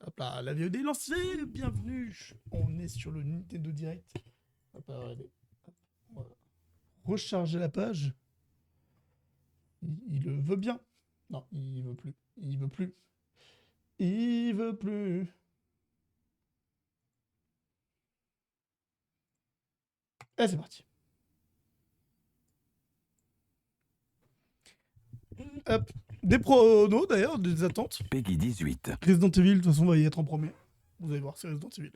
Hop là, la VOD est lancée, bienvenue. On est sur le Nintendo Direct. Hop là, regardez. On va recharger la page. Il le veut bien. Non, il veut plus. Il veut plus. Il veut plus. Et c'est parti. Hop. Des pronos d'ailleurs, des attentes. Peggy 18. Resident Evil, de toute façon, on va y être en premier. Vous allez voir, c'est Resident Evil.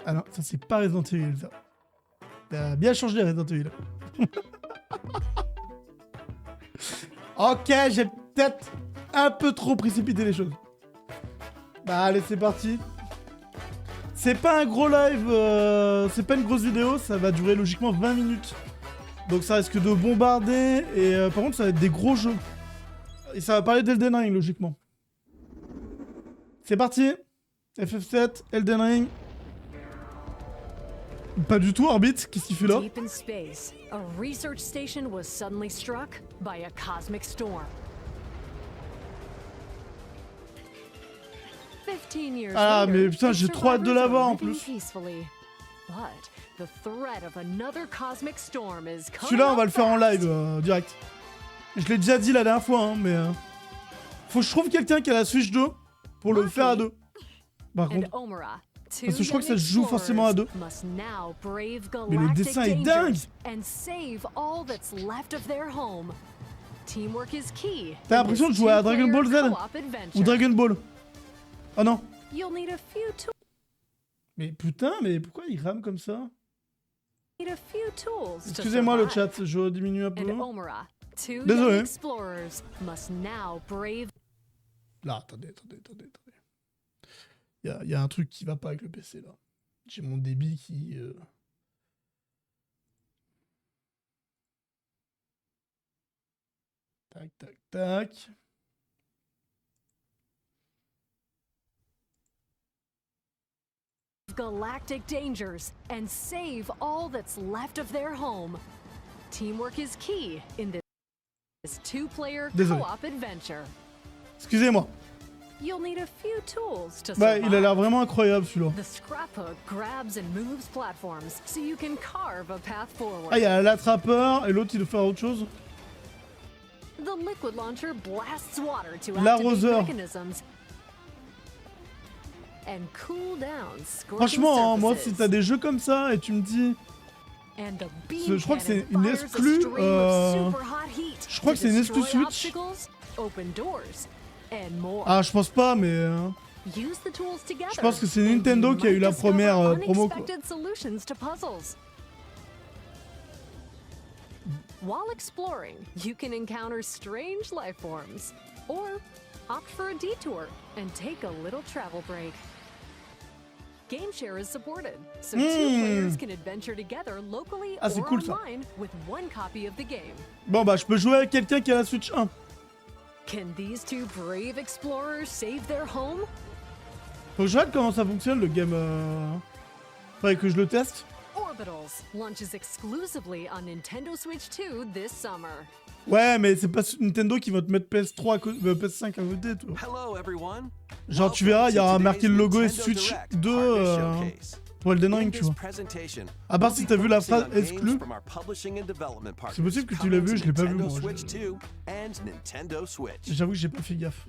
Ah non, ça c'est pas Resident Evil, ça. T'as bien changé Resident Evil. Ok, j'ai peut-être un peu trop précipité les choses. Bah allez, c'est parti. C'est pas un gros live, c'est pas une grosse vidéo, ça va durer logiquement 20 minutes. Donc ça risque de bombarder, et par contre ça va être des gros jeux. Et ça va parler d'Elden Ring, logiquement. C'est parti. FF7, Elden Ring. Pas du tout, Orbit, qu'est-ce qu'il fait là? Deep in space, a research station was suddenly struck by a cosmic storm. 15 years Ah, later, mais putain, its j'ai trop hâte de survivors la voir are en living plus. peacefully. But the threat of another cosmic storm is coming Celui-là, on va up le faire en fast. live, direct. Je l'ai déjà dit la dernière fois, hein, mais... faut que je trouve quelqu'un qui a la Switch 2 pour le faire à deux. Par And contre, Omura, two parce que je crois que ça young se joue forcément à deux. explorers must now brave Mais le galactic dessin est dingue! dangers and save all that's left of their home. Teamwork is key. T'as in l'impression de this jouer à Dragon Ball Z? two-player co-op adventure. Ou Dragon Ball. Oh non. You'll need a few tools. Mais putain, mais pourquoi il rame comme ça? Excusez-moi le chat, je diminue un peu. And Omura, two Désolé. young explorers must now brave. Là, attendez. Il y a un truc qui va pas avec le PC, là. J'ai mon débit qui... Tac. Galactic dangers and save all that's left of their home. Teamwork is key in this two-player Désolé. co-op adventure. Excusez-moi. You'll need a few tools to Bah, survive. il a l'air vraiment incroyable, celui-là. The scraphook grabs and moves platforms so you can carve a path forward. Ah, il y a l'attrapeur, et l'autre, il doit faire autre chose. The liquid launcher blasts water to L'arroseur. activate mechanisms and cool down scorching Franchement, hein, moi, si surfaces. t'as des jeux comme ça, et tu me dis... And the beam je crois que c'est cannon une fires a exclue, stream of super hot heat je crois to que c'est une exclue destroy Switch. obstacles, open doors, and more. Ah, je pense pas, mais... Use the tools together, je pense que c'est and Nintendo you qui a eu might la discover première promo, quoi. unexpected solutions to puzzles. While exploring, you can encounter strange life forms, or opt for a detour and take a little travel break. GameShare is supported, so two players can adventure together locally Ah, c'est or cool, ça. online with one copy of the game. Bon, bah, je peux jouer avec quelqu'un qui a la Switch 1. Can these two brave explorers save their home? Faut que je regarde comment ça fonctionne, le game... Faudrait que je le teste. Orbitals launches exclusively on Nintendo Switch 2 this summer. Ouais, mais c'est pas Nintendo qui va te mettre PS3 PS5 à côté, toi. Hello everyone. Genre, tu verras, il y aura marqué le logo et Switch 2 pour Elden Ring, tu vois. À part si t'as vu la phrase exclue. C'est possible que tu l'as vu, je l'ai pas vu, moi. J'avoue que j'ai pas fait gaffe.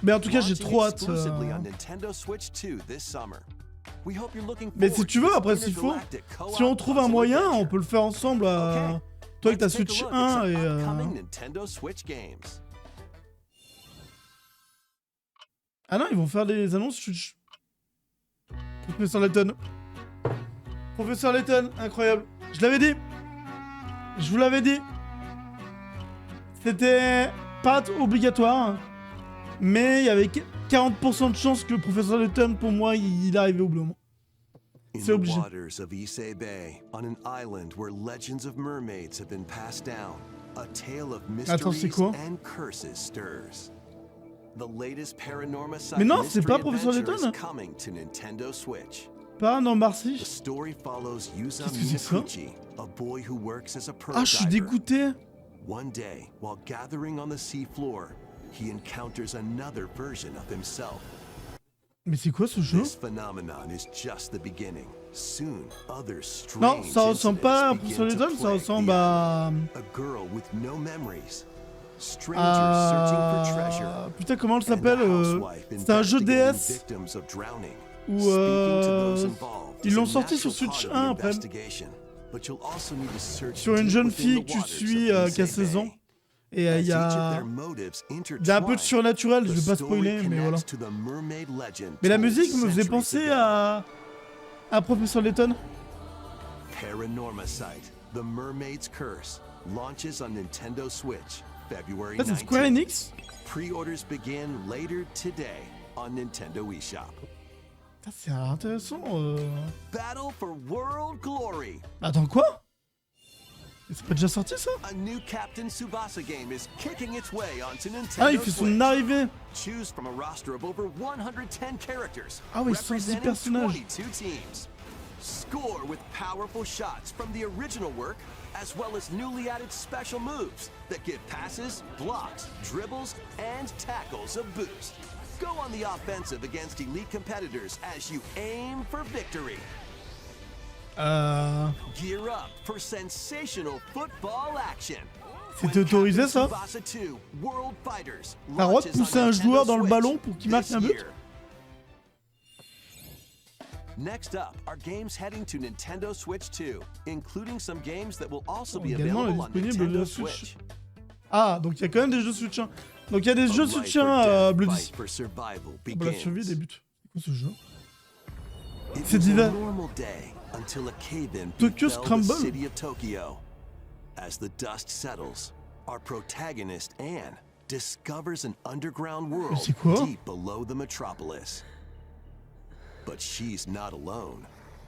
Mais en tout cas, j'ai trop hâte. Mais si tu veux, après, s'il faut, si on trouve un moyen, on peut le faire ensemble. Toi avec ta Switch 1 et... Ah non, ils vont faire des annonces Switch. Professeur Layton. Professeur Layton, incroyable. Je l'avais dit. Je vous l'avais dit. C'était pas obligatoire. Mais il y avait 40% de chance que le professeur Layton, pour moi, il arrivait au bon moment. C'est obligé. Attends, c'est quoi? Mais non, c'est pas Professeur Layton. Pas non, Marcy. Qu'est-ce que c'est ça? Ah, je suis dégoûté. One day, while gathering on the seafloor, he encounters another version of himself. Mais c'est quoi ce jeu? This phenomenon is just the beginning. Soon, other Non, strange ça ressemble pas à incidents Professeur begin to Layton, ça plague ressemble the à... island. A girl with no memories. Strangers searching for treasure. Putain, comment elle and a s'appelle housewife C'est un jeu investigating DS victims of drowning. où Speaking to those involved ils is a l'ont sorti sur natural Switch part of 1 the après. investigation, but you'll also need to search Sur une deep jeune within fille the que tu waters suis of qui a Issei 16 ans. Bay. Et As il y each of a... their motives Il y a un peu de intertwine, surnaturel, je the vais pas story spoiler, mais voilà. connects to the mermaid legend Mais la told musique me faisait centuries penser ago. à Professeur Layton. Paranormasight, The Mermaid's Curse, launches on Nintendo Switch, February Là, c'est 19th. Square Enix. Pre-orders begin later today on Nintendo eShop. Putain, c'est intéressant. Battle for World Glory. Attends, quoi? Mais c'est pas déjà sorti, ça? A new Captain Tsubasa game is kicking its way onto Nintendo Ah, il fait son Switch. arrivée. Choose from a roster of over 110 characters, Ah oui, 110 representing personnages. 22 teams. Score with powerful shots from the original work, as well as newly added special moves that give passes, blocks, dribbles, and tackles a boost. Go on the offensive against elite competitors as you aim for victory. Gear up for sensational football action. C'était autorisé, ça? Tsubasa 2 World Fighters T'as le droit de launches on pousser un Nintendo joueur dans le Switch ballon pour qu'il marque this un but? year. Next up are games heading to Nintendo Switch 2, including some games that will also be Également, elle est available on disponible Nintendo la Switch. Switch. Ah, donc il y a quand même des jeux de soutien. Donc il y a des jeux de A life soutien or death Bloody. fight for survival Ah bah, la survie begins. des buts. C'est quoi ce jeu? It C'est was a divers. normal day until a cave-in Tokyo befell the Scramble. city of Tokyo. As the dust settles, our protagonist Anne discovers an underground world c'est quoi? deep below the metropolis. But she's not alone.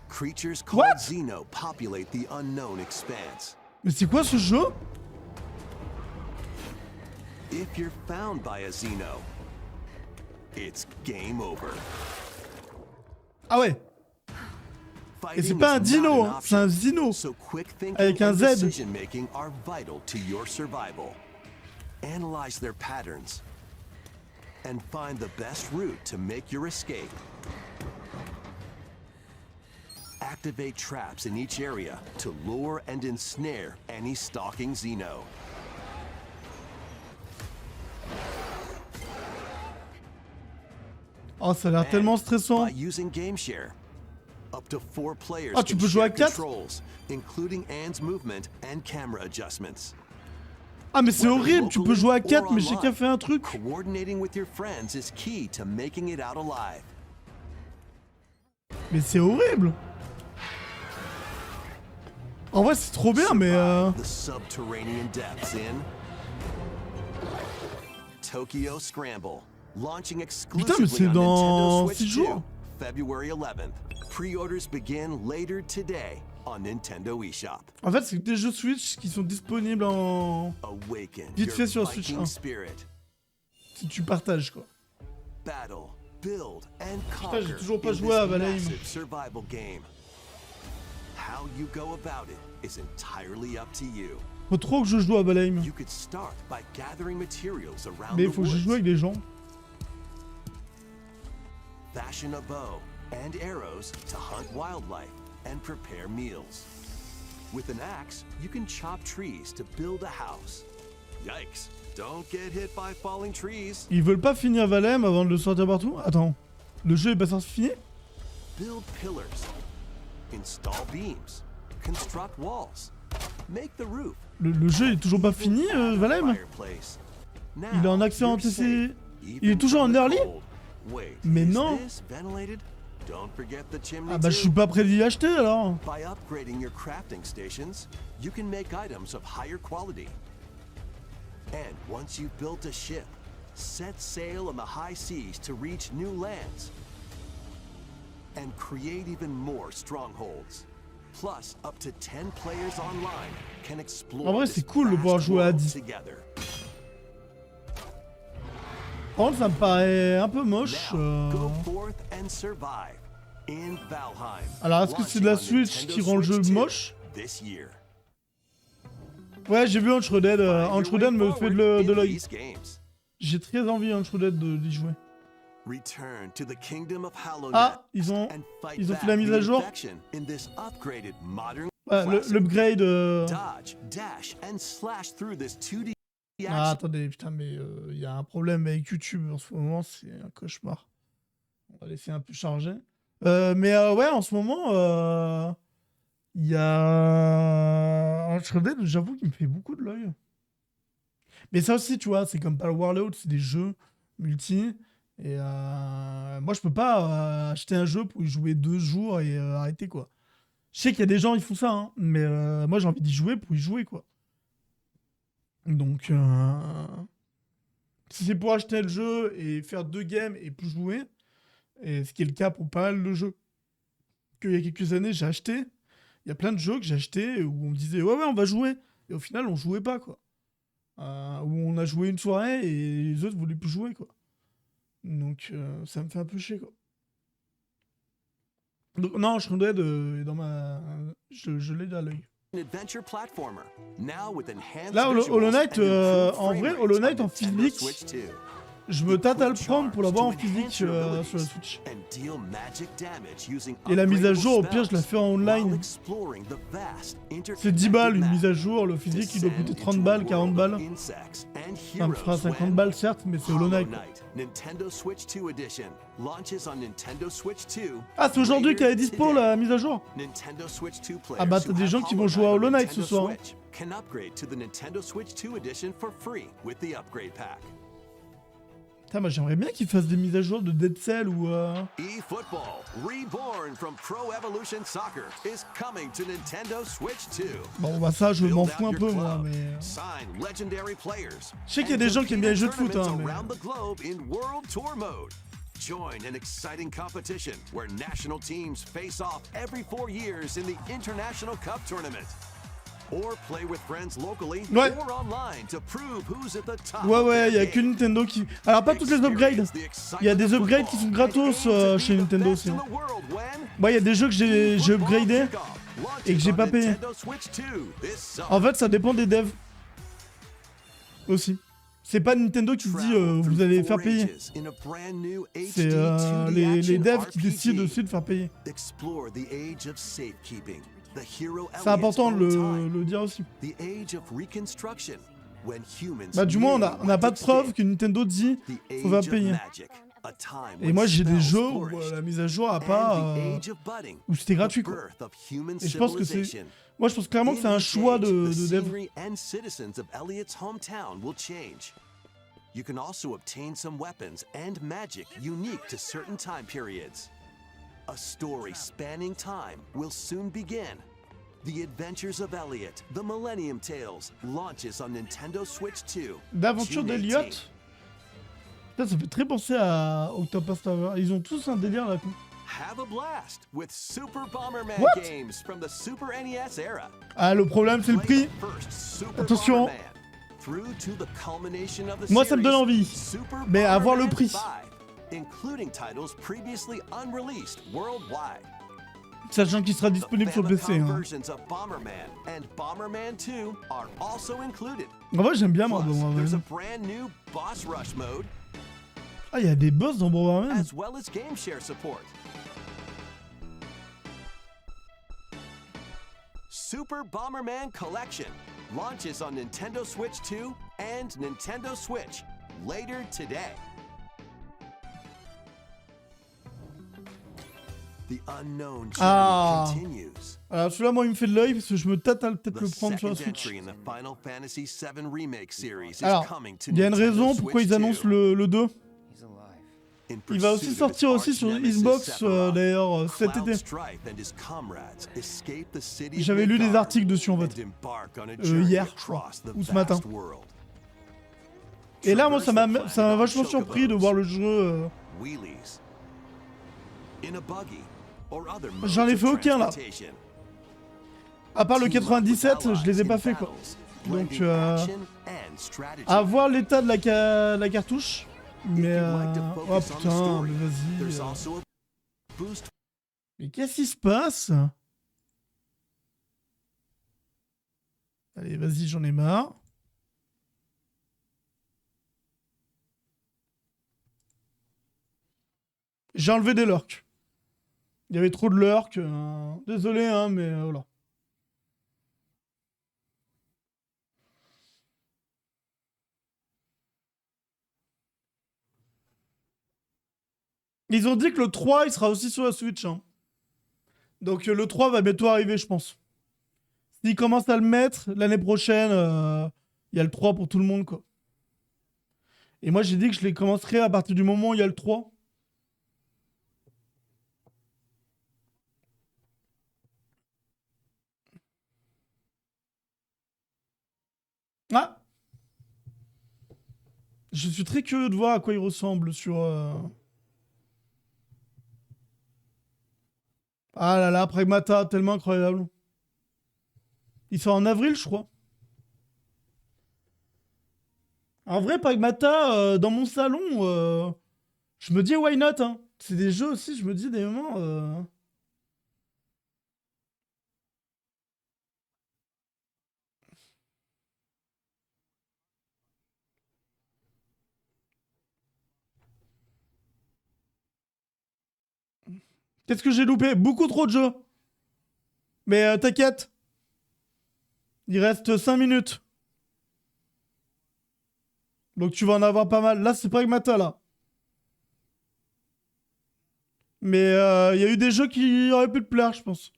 Creatures called What? Xeno populate the unknown expanse. Mais c'est quoi ce jeu? If you're found by a Xeno, it's game over. Ah ouais. Et c'est pas un dino, hein, c'est un Xeno. So quick thinking Avec un and Z. decision making are vital to your survival. Analyze their patterns and find the best route to make your escape. Activate traps in each area to lure and ensnare any stalking Xeno. Oh, ça a l'air tellement stressant. By using GameShare, up to 4 players Ah, tu can peux jouer à share 4? controls, including Anne's movement and camera adjustments. Ah, mais c'est Whether horrible, tu peux jouer à locally 4, or mais chacun online, fait un truc. Coordinating with your friends is key to making it out alive. Mais c'est horrible. En vrai, c'est trop bien, mais The subterranean depths in Tokyo Scramble, launching exclusively c'est on dans Nintendo 6 Switch jours. 2, February 11th. Pre-orders begin later today on Nintendo eShop. en fait, c'est des jeux Switch qui sont disponibles en... Awaken Vite your fait sur Switch Viking 1. spirit. si tu partages, quoi. Battle, build, and Putain, j'ai conquer toujours pas in joué à this Valheim. massive survival game. How you go about it is entirely up to you. Faut trop que je joue à Valheim. You could start by gathering materials around Mais the il faut que je woods. joue avec des gens. Fashion a bow and arrows to hunt wildlife and prepare meals. With an axe, you can chop trees to build a house. Yikes! Don't get hit by falling trees. Ils veulent pas finir Valheim avant de le sortir partout? Attends. Le jeu est pas censé finir? Build pillars. Install beams. Construct walls. Make the roof. Le jeu est toujours pas fini, Valheim? Fireplace. Il est en accès Now, en you're TC. safe, Il est toujours even en from the early? cold. Wait, Mais is non. this ventilated? Don't forget the chimney Ah bah je too. suis pas prêt d'y acheter alors. By upgrading your crafting stations, you can make items of higher quality. And once you've built a ship, set sail on the high seas to reach new lands. And create even more strongholds. Plus, up to 10 players online can explore En vrai, this c'est cool de pouvoir vast jouer à world 10. together. Par contre, ça me paraît un peu moche. Now, go forth and survive in Valheim. Alors, est-ce que c'est de la Launching on Switch Nintendo qui rend le jeu Switch 2 moche? this year. Ouais, j'ai vu Uncharted. Find your Uncharted way me fait forward de in l'œil. these games. J'ai très envie, Uncharted, d'y jouer. Return to the kingdom of HoloNet Ah, ils ont and fight fait back la mise the à jour. infection in this upgraded modern Ouais, classic. l'upgrade. Dodge, dash, and slash through this 2D Ah, action. attendez, putain, mais il y a un problème avec YouTube en ce moment, c'est un cauchemar. On va laisser un peu charger. Mais ouais, en ce moment, il y a Uncharted, j'avoue qu'il me fait beaucoup de l'œil. Mais ça aussi, tu vois, c'est comme Pal Warlord, c'est des jeux multi. Et moi, je peux pas acheter un jeu pour y jouer 2 jours et arrêter, quoi. Je sais qu'il y a des gens, ils font ça, hein, mais moi, j'ai envie d'y jouer pour y jouer, quoi. Donc, si c'est pour acheter le jeu et faire 2 games et plus jouer, et ce qui est le cas pour pas mal de jeux qu'il y a quelques années, j'ai acheté. Il y a plein de jeux que j'ai achetés où on me disait ouais, on va jouer. Et au final, on jouait pas, quoi. Où on a joué une soirée et les autres voulaient plus jouer, quoi. Donc, ça me fait un peu chier, quoi. Donc, non, Shrouded est dans ma. Je l'ai à l'œil. Adventure platformer, now with enhanced Là, visuals Hollow Knight, and improved en frame vrai, rates Hollow Knight on en Nintendo physique, Switch 2. je me tâte à le prendre pour l'avoir en Equip physique charge sur to la enhance your Switch. abilities and deal magic damage using Et la mise à upgradable jour, au pire, je la fais en spells while online. exploring the vast C'est 10 balles une interconnected mise à map. jour, le physique il doit coûter Descend 30 into a balles, 40 world of balles. insects and Ça me fera heroes 50 when balles certes, mais c'est Hollow Hollow Knight. Knight Nintendo Switch 2 Edition launches on Nintendo Switch 2. Ah, c'est aujourd'hui qu'elle est later dispo today. la mise à jour. Nintendo Switch 2 players Ah bah, t'as who des have gens qui vont jouer à on Hollow Knight ce Nintendo soir, hein. Switch can upgrade to the Nintendo Switch 2 Edition for free with the upgrade pack. Putain, moi j'aimerais bien qu'ils fassent des mises à jour de Dead Cell ou. eFootball, reborn from Pro Evolution Soccer, is coming to Nintendo Switch 2. Bon, bah ça, je m'en Build fous out un your peu, moi, club, mais. sign legendary players, Je sais qu'il y a and des gens qui aiment bien les jeux de foot, compete in hein, mais. tournaments around the globe in World Tour mode. Join an exciting competition where national teams face off every 4 years in the International Cup Tournament. Or play with friends locally Ouais. or online to prove who's at the top Ouais, of ouais, il y their a que game. Nintendo qui. Alors, pas toutes les upgrades. Il y a des upgrades qui sont gratos chez Nintendo aussi. Moi, il y a des jeux que j'ai upgradé et que j'ai pas payé. En fait, ça dépend des devs. Aussi. C'est pas Nintendo qui dit vous allez faire payer. C'est les devs qui décident aussi de faire payer. C'est important de le dire aussi. Bah, du moins, on n'a pas de preuve que Nintendo dit faut faire payer. Et moi, j'ai des jeux où la mise à jour a pas. Où c'était gratuit, quoi. Et je pense que c'est. Moi, je pense clairement que c'est un choix de dev. You can also obtain some weapons and magic unique to certain time periods. A story spanning time will soon begin. The Adventures of Elliot, The Millennium Tales, launches on Nintendo Switch 2. L'aventure June d'Eliot. 18th. Putain, ça fait très penser à Octopus Tower. Ils ont tous un délire là. Have a blast with Super Bomberman What? games from the Super NES era. Ah, le problème, c'est le Play prix. the first Super Attention. Bomberman through to the culmination of the Moi, ça me donne series, envie. Super Mais à voir le Bomberman prix. 5, including titles previously unreleased worldwide. Sachant qu'il sera disponible sur PC. Famicom Hein. versions of Bomberman and Bomberman 2 are also included. En vrai, j'aime bien moi. Plus, there's a Bomberman. brand new boss rush mode, Ah, il y a des boss dans Bomberman. as well as game share support. Super Bomberman Collection launches on Nintendo Switch 2 and Nintendo Switch later today. The unknown journey Ah. continues. Alors celui-là, moi, il me fait de l'œil parce que je me tâte à peut-être The le prendre sur la second Switch. entry in the Final Fantasy VII Remake series is Alors, coming to il y a une Nintendo raison pourquoi Switch ils annoncent 2. le 2. In Il va aussi pursuit of sortir his aussi sur arch-nemesis Xbox Sephiroth, d'ailleurs cet Cloud été. Strife and his comrades escape the city of J'avais lu des Midgar articles dessus en and fait. embark on a journey Hier, je crois, across the ou ce matin. vast world. Et là, moi, ça m'a Traverse the ça m'a planet vachement on surpris de voir le jeu. Wheelies. In a buggy or other J'en ai modes fait of aucun, là. transportation. À part le Team up with 97, je les ai allies pas in fait quoi. battles, Donc, blending action and strategy. À voir l'état de la cartouche. If Mais you'd like to oh focus on the putain, story, mais there's vas-y. also a boost. Mais qu'est-ce qui se passe? Allez, vas-y, j'en ai marre. J'ai enlevé des lurks. Il y avait trop de lurks. Désolé, hein, mais voilà. Ils ont dit que le 3, il sera aussi sur la Switch. Hein. Donc le 3 va bientôt arriver, je pense. S'ils commencent à le mettre, l'année prochaine, il y a le 3 pour tout le monde, quoi. Et moi, j'ai dit que je les commencerai à partir du moment où il y a le 3. Ah! Je suis très curieux de voir à quoi il ressemble sur... Ah là là, Pragmata, tellement incroyable. Il sort en avril, je crois. En vrai, Pragmata, dans mon salon, je me dis why not, hein. C'est des jeux aussi, je me dis des moments... Qu'est-ce que j'ai loupé? Beaucoup trop de jeux. Mais t'inquiète. Il reste 5 minutes. Donc tu vas en avoir pas mal. Là, c'est Pragmata, là. Mais il y a eu des jeux qui auraient pu te plaire, je pense.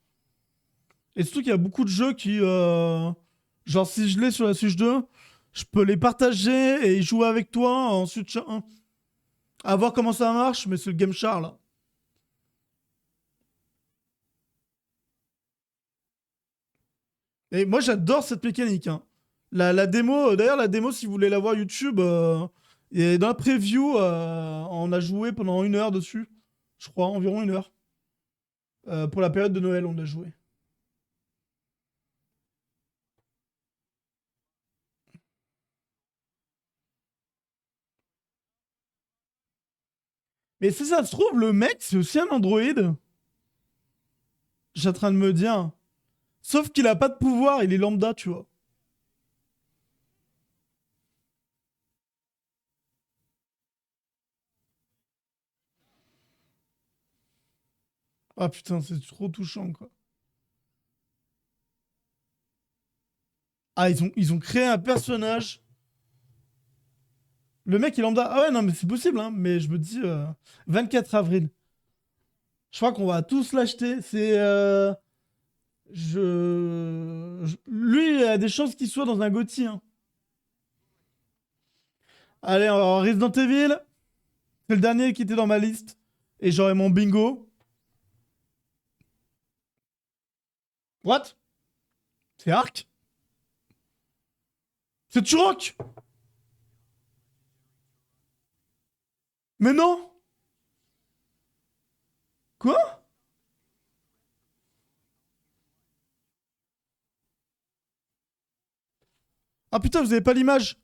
Et surtout qu'il y a beaucoup de jeux qui... genre, si je l'ai sur la Switch 2, je peux les partager et y jouer avec toi en Switch 1. À voir comment ça marche, mais c'est le Game Char, là. Et moi, j'adore cette mécanique. Hein. La démo, d'ailleurs, la démo, si vous voulez la voir YouTube, et dans la preview, on a joué pendant 1 heure dessus. Je crois, environ 1 heure. Pour la période de Noël, on a joué. Mais si ça se trouve, le mec, c'est aussi un androïde. J'ai en train de me dire. Sauf qu'il a pas de pouvoir, il est lambda, tu vois. Ah putain, c'est trop touchant, quoi. Ah, ils ont créé un personnage. Le mec, il est lambda. Ah ouais, non, mais c'est possible, hein. Mais je me dis, 24 avril. Je crois qu'on va tous l'acheter. C'est... Lui, il a des chances qu'il soit dans un GOTY. Hein. Allez, en Resident Evil. C'est le dernier qui était dans ma liste. Et j'aurai mon bingo. What? C'est Ark? C'est Turok? Mais non! Quoi? Ah putain, vous avez pas l'image?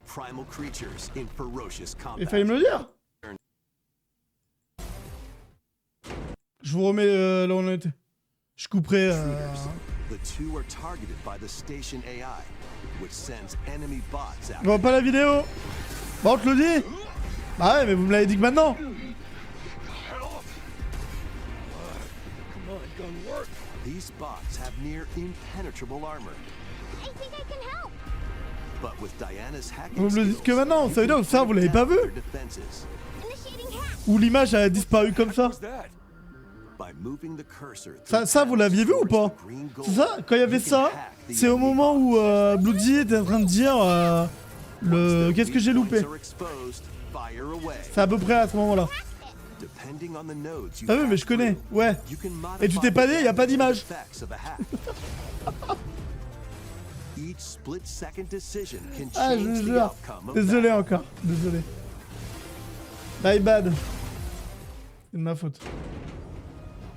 Primal creatures in ferocious combat. Il fallait me le dire. Je vous remets là où on était. Je couperai. The two are targeted by the station AI, which sends enemy bots On out. voit pas la vidéo. Bah on te le dit. Bah ouais, mais vous me l'avez dit que maintenant. These bots have near impenetrable armor. I think I can help. But with Diana's hacking Vous me le dites que skills, maintenant. Ça veut dire que ça, vous l'avez pas vu. their defenses. Initiating hack. Ou l'image a disparu comme ça. By moving the cursor Ça vous l'aviez vu ou pas? C'est ça, quand il y avait ça, c'est au moment où Bloody était en train de dire le... Qu'est-ce que j'ai loupé? C'est à peu près à ce moment-là. Ah oui, mais je connais, ouais. Et tu t'es pas dit, il n'y a pas d'image. Ah, je vous jure. Désolé encore, désolé. My bad. C'est de ma faute.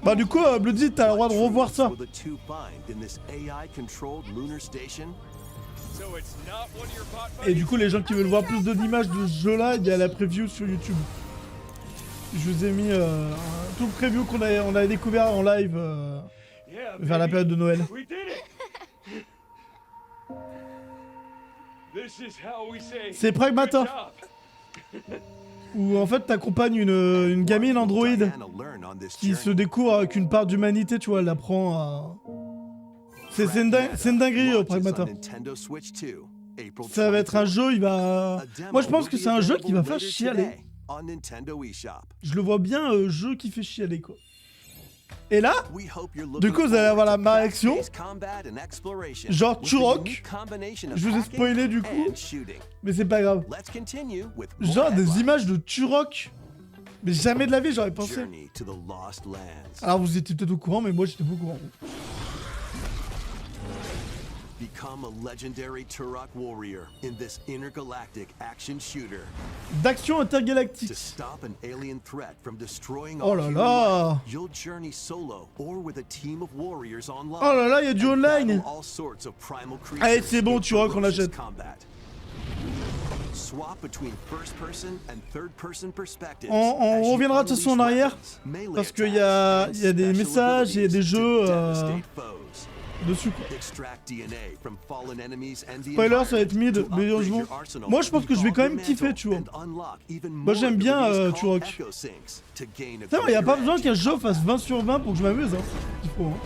Bah du coup, Bloody, t'as le droit de revoir ça. Et du coup, les gens qui veulent voir plus d'images de ce jeu-là, il y a la preview sur YouTube. Je vous ai mis tout le preview qu'on a découvert en live vers la période de Noël. C'est Pragmata. où en fait t'accompagnes une gamine androïde qui se découvre avec une part d'humanité, tu vois, elle apprend à... C'est une dinguerie, Pragmata. Ça va être un jeu, il va... Moi je pense que c'est un jeu qui va faire chialer. Je le vois bien, jeu qui fait chialer, quoi. Et là, du coup, vous allez avoir ma réaction. Genre Turok. Je vous ai spoilé du coup, mais c'est pas grave. Genre des images de Turok. Mais jamais de la vie j'aurais pensé. Alors vous étiez peut-être au courant, mais moi j'étais pas au courant. Become a legendary Turok warrior in this intergalactic action shooter. D'action To intergalactique. stop an alien threat from destroying Oh all là human là. life, you'll journey solo or with a team of warriors online. Oh là là, il y a du and online. battle all sorts of primal creatures Allez, c'est bon, in Turok, on ferocious l'achète. combat. Swap between first person and third person perspectives. On as you reviendra de toute façon en unleash arrière, weapons, melee parce qu'il attacks, y a and des special messages et des abilities to jeux devastate foes. dessus, quoi. Extract DNA from fallen enemies and the Spoiler, ça va être mid, environment mais to franchement, upgrade your arsenal, moi je pense que je vais quand même kiffer, tu vois. and unlock even Moi more j'aime bien abilities Turok. called Echo Sinks to gain a Putain, il y a greater pas besoin edge qu'un in jeu combat. fasse 20 sur 20 pour que je m'amuse, hein. Il faut, hein.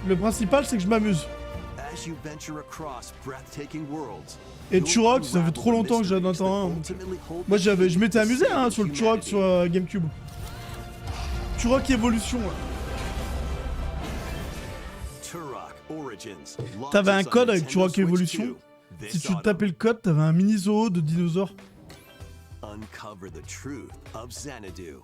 Le principal, c'est que je m'amuse. As you venture across breathtaking worlds, Et you'll Turok, ça fait unravel trop the longtemps que j'en mysteries attends un. that donc, ultimately hold Moi the je key m'étais to amusé hein, saving sur le Turok humanity. sur Gamecube. Turok Evolution, là. Turok Origins T'avais un launches on code avec Nintendo Turok Switch Evolution. 2 Si this tu autumn. tapais le code, t'avais un mini zoo de dinosaures. Uncover the truth of Xanadu.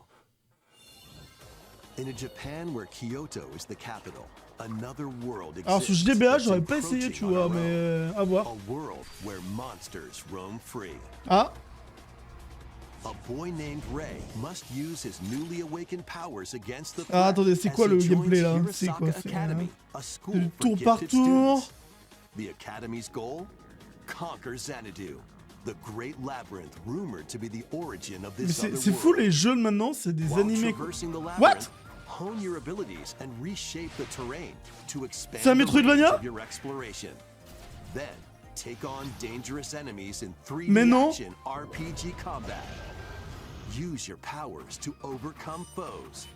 In a Japan where Kyoto is the capital, another world exists. Alors sur JDBA, that's j'aurais pas essayé, encroaching tu on vois, our mais own. à voir. A world where monsters roam free. Ah, A boy named Ray must use his newly awakened powers against the Ah, attendez, c'est threat quoi as le he gameplay, joins là? C'est Hirosaka quoi, c'est, Academy, a school du for tour par gifted tour. students. The Academy's goal? Conquer Xanadu, the great labyrinth rumored to be the origin of mais this other c'est fou world. les jeux de maintenant, c'est des While animés, quoi. traversing the What? labyrinth, hone your abilities and reshape the terrain to expand C'est un the Metroidvania? range of your exploration. Then, take on dangerous enemies in 3D Mais non. action RPG combat. Use your powers to overcome foes.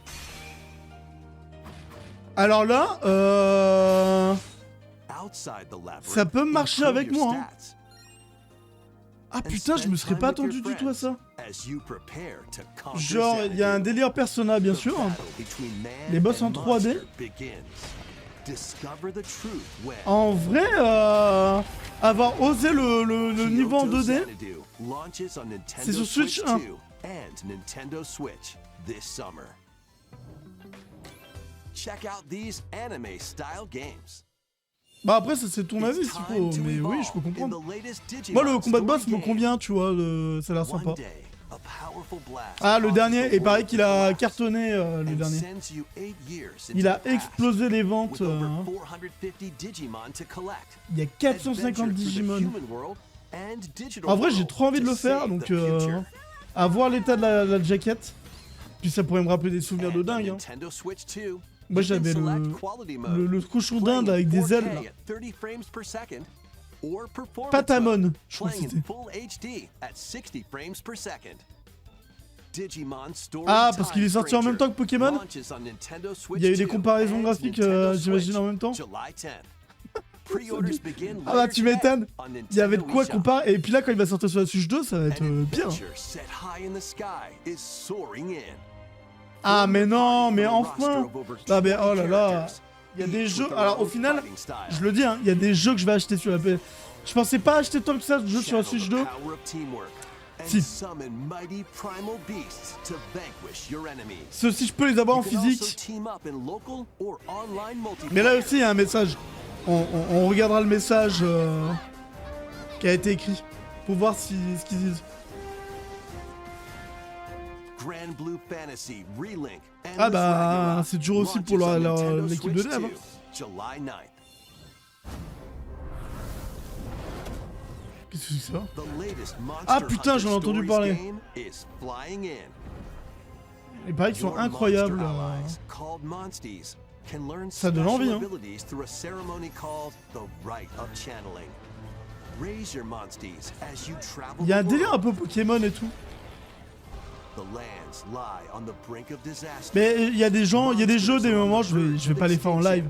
Alors là, Outside the labyrinth, ça peut marcher improve avec your moi, hein. stats Ah and putain, je spend me serais time pas with your attendu du tout à ça. friends as you prepare to conquer Genre, il y a un Xanadu. délire Persona, bien The sûr. battle between man Les boss and en 3D. monster begins. Discover the truth when En vrai, avoir osé le niveau en Kyoto 2D, Xanadu launches on Nintendo c'est sur Switch 1. 2 and Nintendo Switch this summer. Check out these anime-style games. bah après ça c'est ton avis It's s'il time faut, to mais oui evolve je peux in comprendre. the latest Digimon Moi le combat de boss story me game. convient, tu vois, ça a l'air sympa. One day, a powerful blast Ah le causes dernier, the et pareil world qu'il to a collapse cartonné le and dernier. sends you 8 years into Il a the past explosé les ventes. with over 450 Digimon to collect. Il y a 450 Adventure through the Digimon. human world and digital En vrai j'ai world trop envie de to le faire, save donc the future. à voir l'état de la jaquette. Puis ça pourrait me rappeler des souvenirs de And on dingue. Hein. Nintendo Switch 2, Moi you can j'avais select quality mode, le cochon playing d'Inde in avec des 4K ailes là. at 30 frames per second, or performance Patamon, mode, je crois que playing in c'était. full HD at 60 frames per second. Digimon Story Ah, parce Time qu'il est sorti en même Stranger temps que Pokémon. launches on Nintendo Switch Il y a eu des 2 comparaisons and graphiques, Nintendo j'imagine, Switch, en même temps. July 10th. Pre-orders begin Ah bah later tu today m'étonnes. on Il y avait de Nintendo quoi eShop. comparer. Et puis là quand il va sortir sur la Switch 2, ça va être An bien. adventure set high in the sky is soaring in. Ah mais non, mais From a roster enfin. of over Ah mais 20 oh là là. characters, Il y a des each jeux. with their Alors au own final, fighting style. je le dis, hein, il y a des jeux que je vais acheter sur la PS. Je pensais pas acheter tant que ça de jeux sur la Channel Switch the 2. power of teamwork and Si. summon mighty primal beasts to vanquish your enemies. Ceux-ci, je peux les avoir en You can also physique. team up in local or online multiplayer. Mais là aussi, il y a un message. On regardera le message qui a été écrit pour voir ce qu'ils disent. Grand Blue Fantasy Relink Ah Endless bah, Ragnarok c'est dur aussi pour launches on Nintendo l'équipe de Switch dev. 2, July 9th. Qu'est-ce que c'est que ça? The latest Monster Ah, putain, j'en ai Hunter entendu Stories parler. game is flying in. Il paraît qu'ils sont Your incroyables. monster allies, called Monsties, can learn Ça donne special envie, hein. abilities through a ceremony called the Rite of Channeling. Raise your monsties as you travel Il y a un the délire un world. peu Pokémon et tout. The lands lie on the brink of disaster. Mais il y a des gens, il y a des jeux, des moments, je vais pas les faire en live.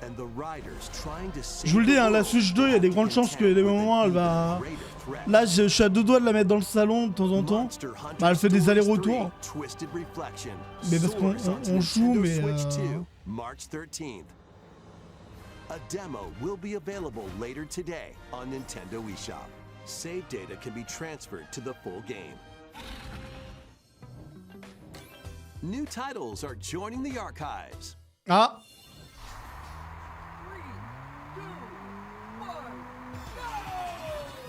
And the riders trying to save Je vous le dis, the hein, la world Switch 2, il y a des grandes chances que des moments, elle va... Là, je suis à 2 doigts de la mettre dans le salon de temps en temps. Bah, elle fait des allers-retours. Mais parce qu'on joue, mais... March 13th. A demo will be available later today on Nintendo eShop. Save data can be transferred to the full game. New titles are joining the archives. Ah,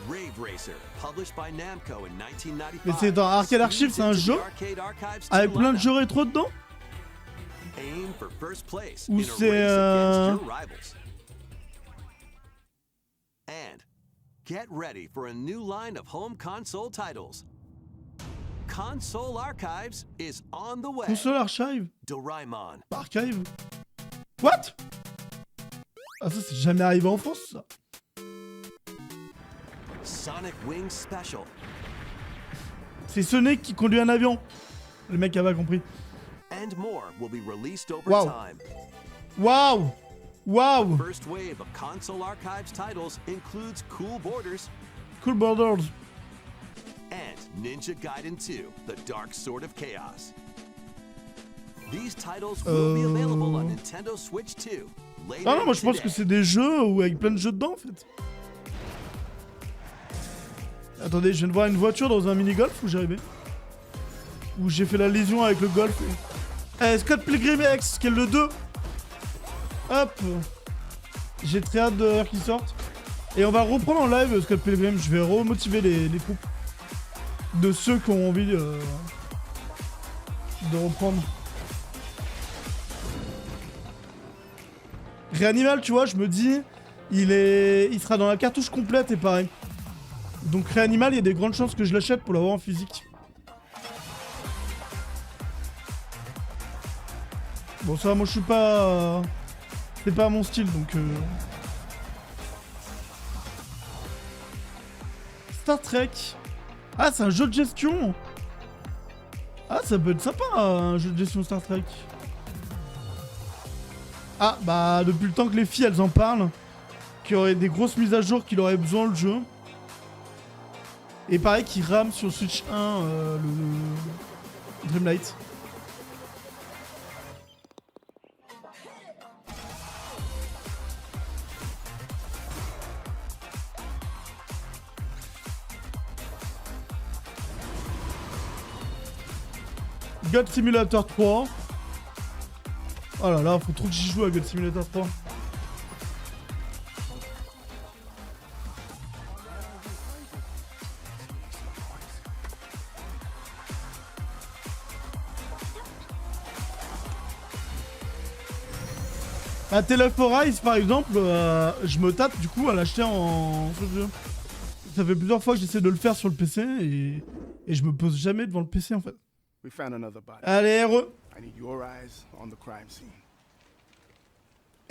Rave Racer, published by Namco in 1995. mais c'est dans Arcade Archive, c'est un jeu avec plein de jeux rétro dedans? Aim for first place Ou in a c'est, race against your rivals. And get ready for a new line of home console titles. Console Archives is on the way. Console Archive? Doraemon, Archive? What? Ah, ça, c'est jamais arrivé en France, ça. Sonic Wings Special, C'est Sonic qui conduit un avion. Le mec a pas compris. and more will be released over Wow. time. Waouh! Waouh! First wave of Console Archives titles includes Cool Borders Cool Borders. and Ninja Gaiden 2, The Dark Sword of Chaos. These titles will be available on Nintendo Switch 2 later Ah non, moi je pense today. que c'est des jeux où avec plein de jeux dedans en fait. Attendez, je viens de voir une voiture dans un mini-golf où j'arrivais. Où j'ai fait la lésion avec le golf. Scott Pilgrim X, qui est le 2. Hop. J'ai très hâte qu'il sorte. Et on va reprendre en live Scott Pilgrim. Je vais remotiver les troupes. De ceux qui ont envie de reprendre. Réanimal, tu vois, je me dis, il sera dans la cartouche complète et pareil. Donc Réanimal, il y a des grandes chances que je l'achète pour l'avoir en physique. Bon ça, moi je suis pas... c'est pas mon style donc... Star Trek. Ah, c'est un jeu de gestion. Ah, ça peut être sympa un jeu de gestion Star Trek. Ah, bah depuis le temps que les filles elles en parlent, qu'il y aurait des grosses mises à jour qu'il aurait besoin le jeu. Et pareil qu'il rame sur Switch 1 le Dreamlight. God Simulator 3. Oh là là, faut trop que j'y joue à God Simulator 3. À Tale of Arise par exemple, je me tape du coup à l'acheter en jeu. Ça fait plusieurs fois que j'essaie de le faire sur le PC et je me pose jamais devant le PC en fait. We found another body. Allez, RE. I need your eyes on the crime scene.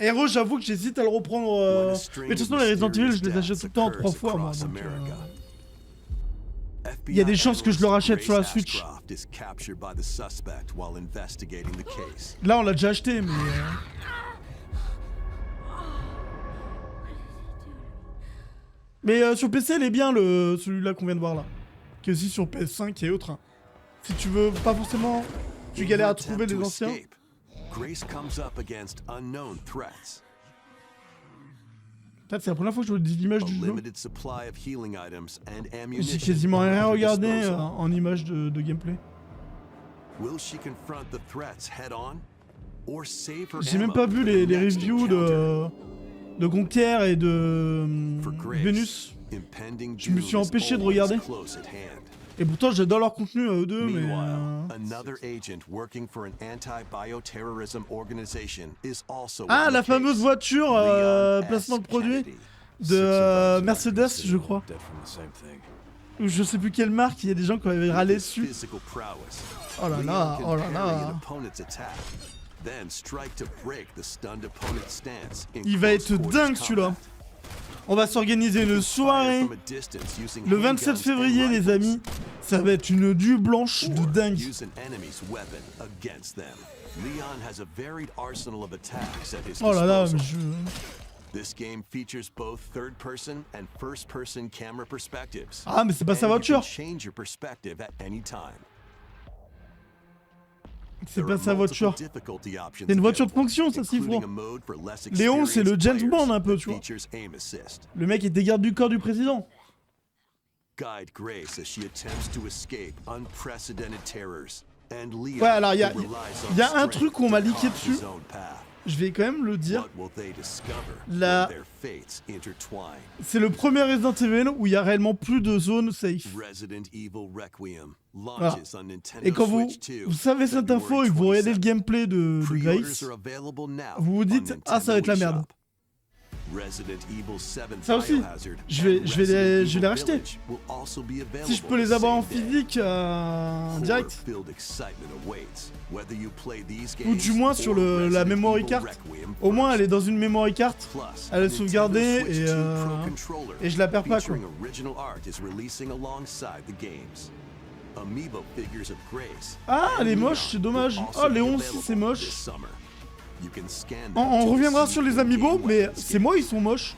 RE, j'avoue que j'hésite à le reprendre. Mais de toute façon, les Resident Evil, je les achète tout le temps en 3 fois moi. Donc, il y a des chances que je le rachète sur la Switch. Là, on l'a déjà acheté, mais. Mais sur PC, il est bien celui-là qu'on vient de voir là. Qui est aussi sur PS5 et autres. Hein. Si tu veux pas forcément, tu galères à trouver les anciens. Grace comes up against unknown threats. Peut-être c'est la première fois que je vois des images A du jeu. limited supply of healing items and J'ai ammunition quasiment rien at her regardé disposal. en images de gameplay. Will she confront the threats head on or save her J'ai même ammo pas vu for les the next reviews encounter? de Conquer et de For Grace, Venus. impending Je me suis doom is empêché de always regarder. close at hand. Et pourtant j'adore leur contenu à eux deux, mais... Meanwhile, another agent working for an anti-bioterrorism organization is also Ah, in la the fameuse case. voiture, Leon S. placement de produit Kennedy. de Mercedes, je crois. Ou je sais plus quelle marque, il y a des gens qui avaient râlé dessus. Physical prowess, Oh là Leon là, can oh là parry là. an opponent's attack, then strike to break the stunned opponent's stance in Il va close être quarters dingue celui-là. combat. On va s'organiser une soirée le 27 février, les amis. Ça va être une nuit blanche de dingue. Oh là là, mais je... This game features both third-person and first-person camera perspectives. Ah, mais c'est pas sa and you voiture. can change your perspective at any time. C'est There pas are sa voiture. multiple difficulty options C'est une voiture de available, fonction, ça, s'il including faut. a mode for less Léon, c'est le experienced James players Bond un peu, that tu vois. features aim assist. Le mec était garde du corps du président. Guide Grace as she attempts to escape unprecedented terrors. And Leon, Ouais, alors, il y a who relies on un strength truc qu'on m'a to leaké carve dessus. his own path. Je vais quand même le dire. What will they discover La- when their fates intertwine? C'est le premier Resident Evil où il y a réellement plus de zones safe. Resident Evil Requiem Voilà. launches on Nintendo Et quand vous Switch 2, savez cette info February et que vous regardez le 27th. gameplay de Pre-orders Grace, are available now vous vous dites, on ah, ça va être la Nintendo merde. eShop. Resident Evil 7 Ça aussi, Biohazard je vais and les Resident racheter. Evil Village will also be Si je peux available les the avoir en same day. physique en direct, Horror-filled excitement awaits, whether you play these ou du games moins sur or la Resident memory Evil card. Requiem Au moins, elle est first. dans une memory card. Plus, Elle est Nintendo sauvegardée Switch et, 2 Pro Controller et je la perds pas, quoi. featuring original art is releasing alongside the games. Amiibo figures of Grace Ah, and elle est Leon moche, c'est dommage. will Oh, also be Léon aussi, available c'est moche. this summer. You can scan them On to reviendra see sur les in-game amiibo, mais weapons c'est moi, ils sont moches.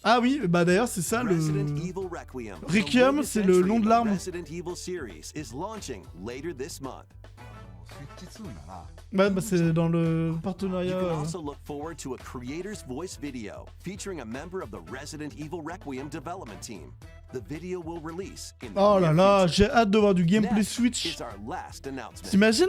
Ah oui, bah d'ailleurs, c'est ça le... Resident Evil Requiem, the Requiem, latest c'est le entry nom de in the l'arme. Resident Evil series is launching later this month. Ouais, bah c'est dans le You partenariat. can also look forward to a creator's voice video featuring a member of the Resident Evil Requiem development team. The video will release in the Oh là near là, future. j'ai hâte de voir du gameplay Next Switch. is our last announcement. T'imagines,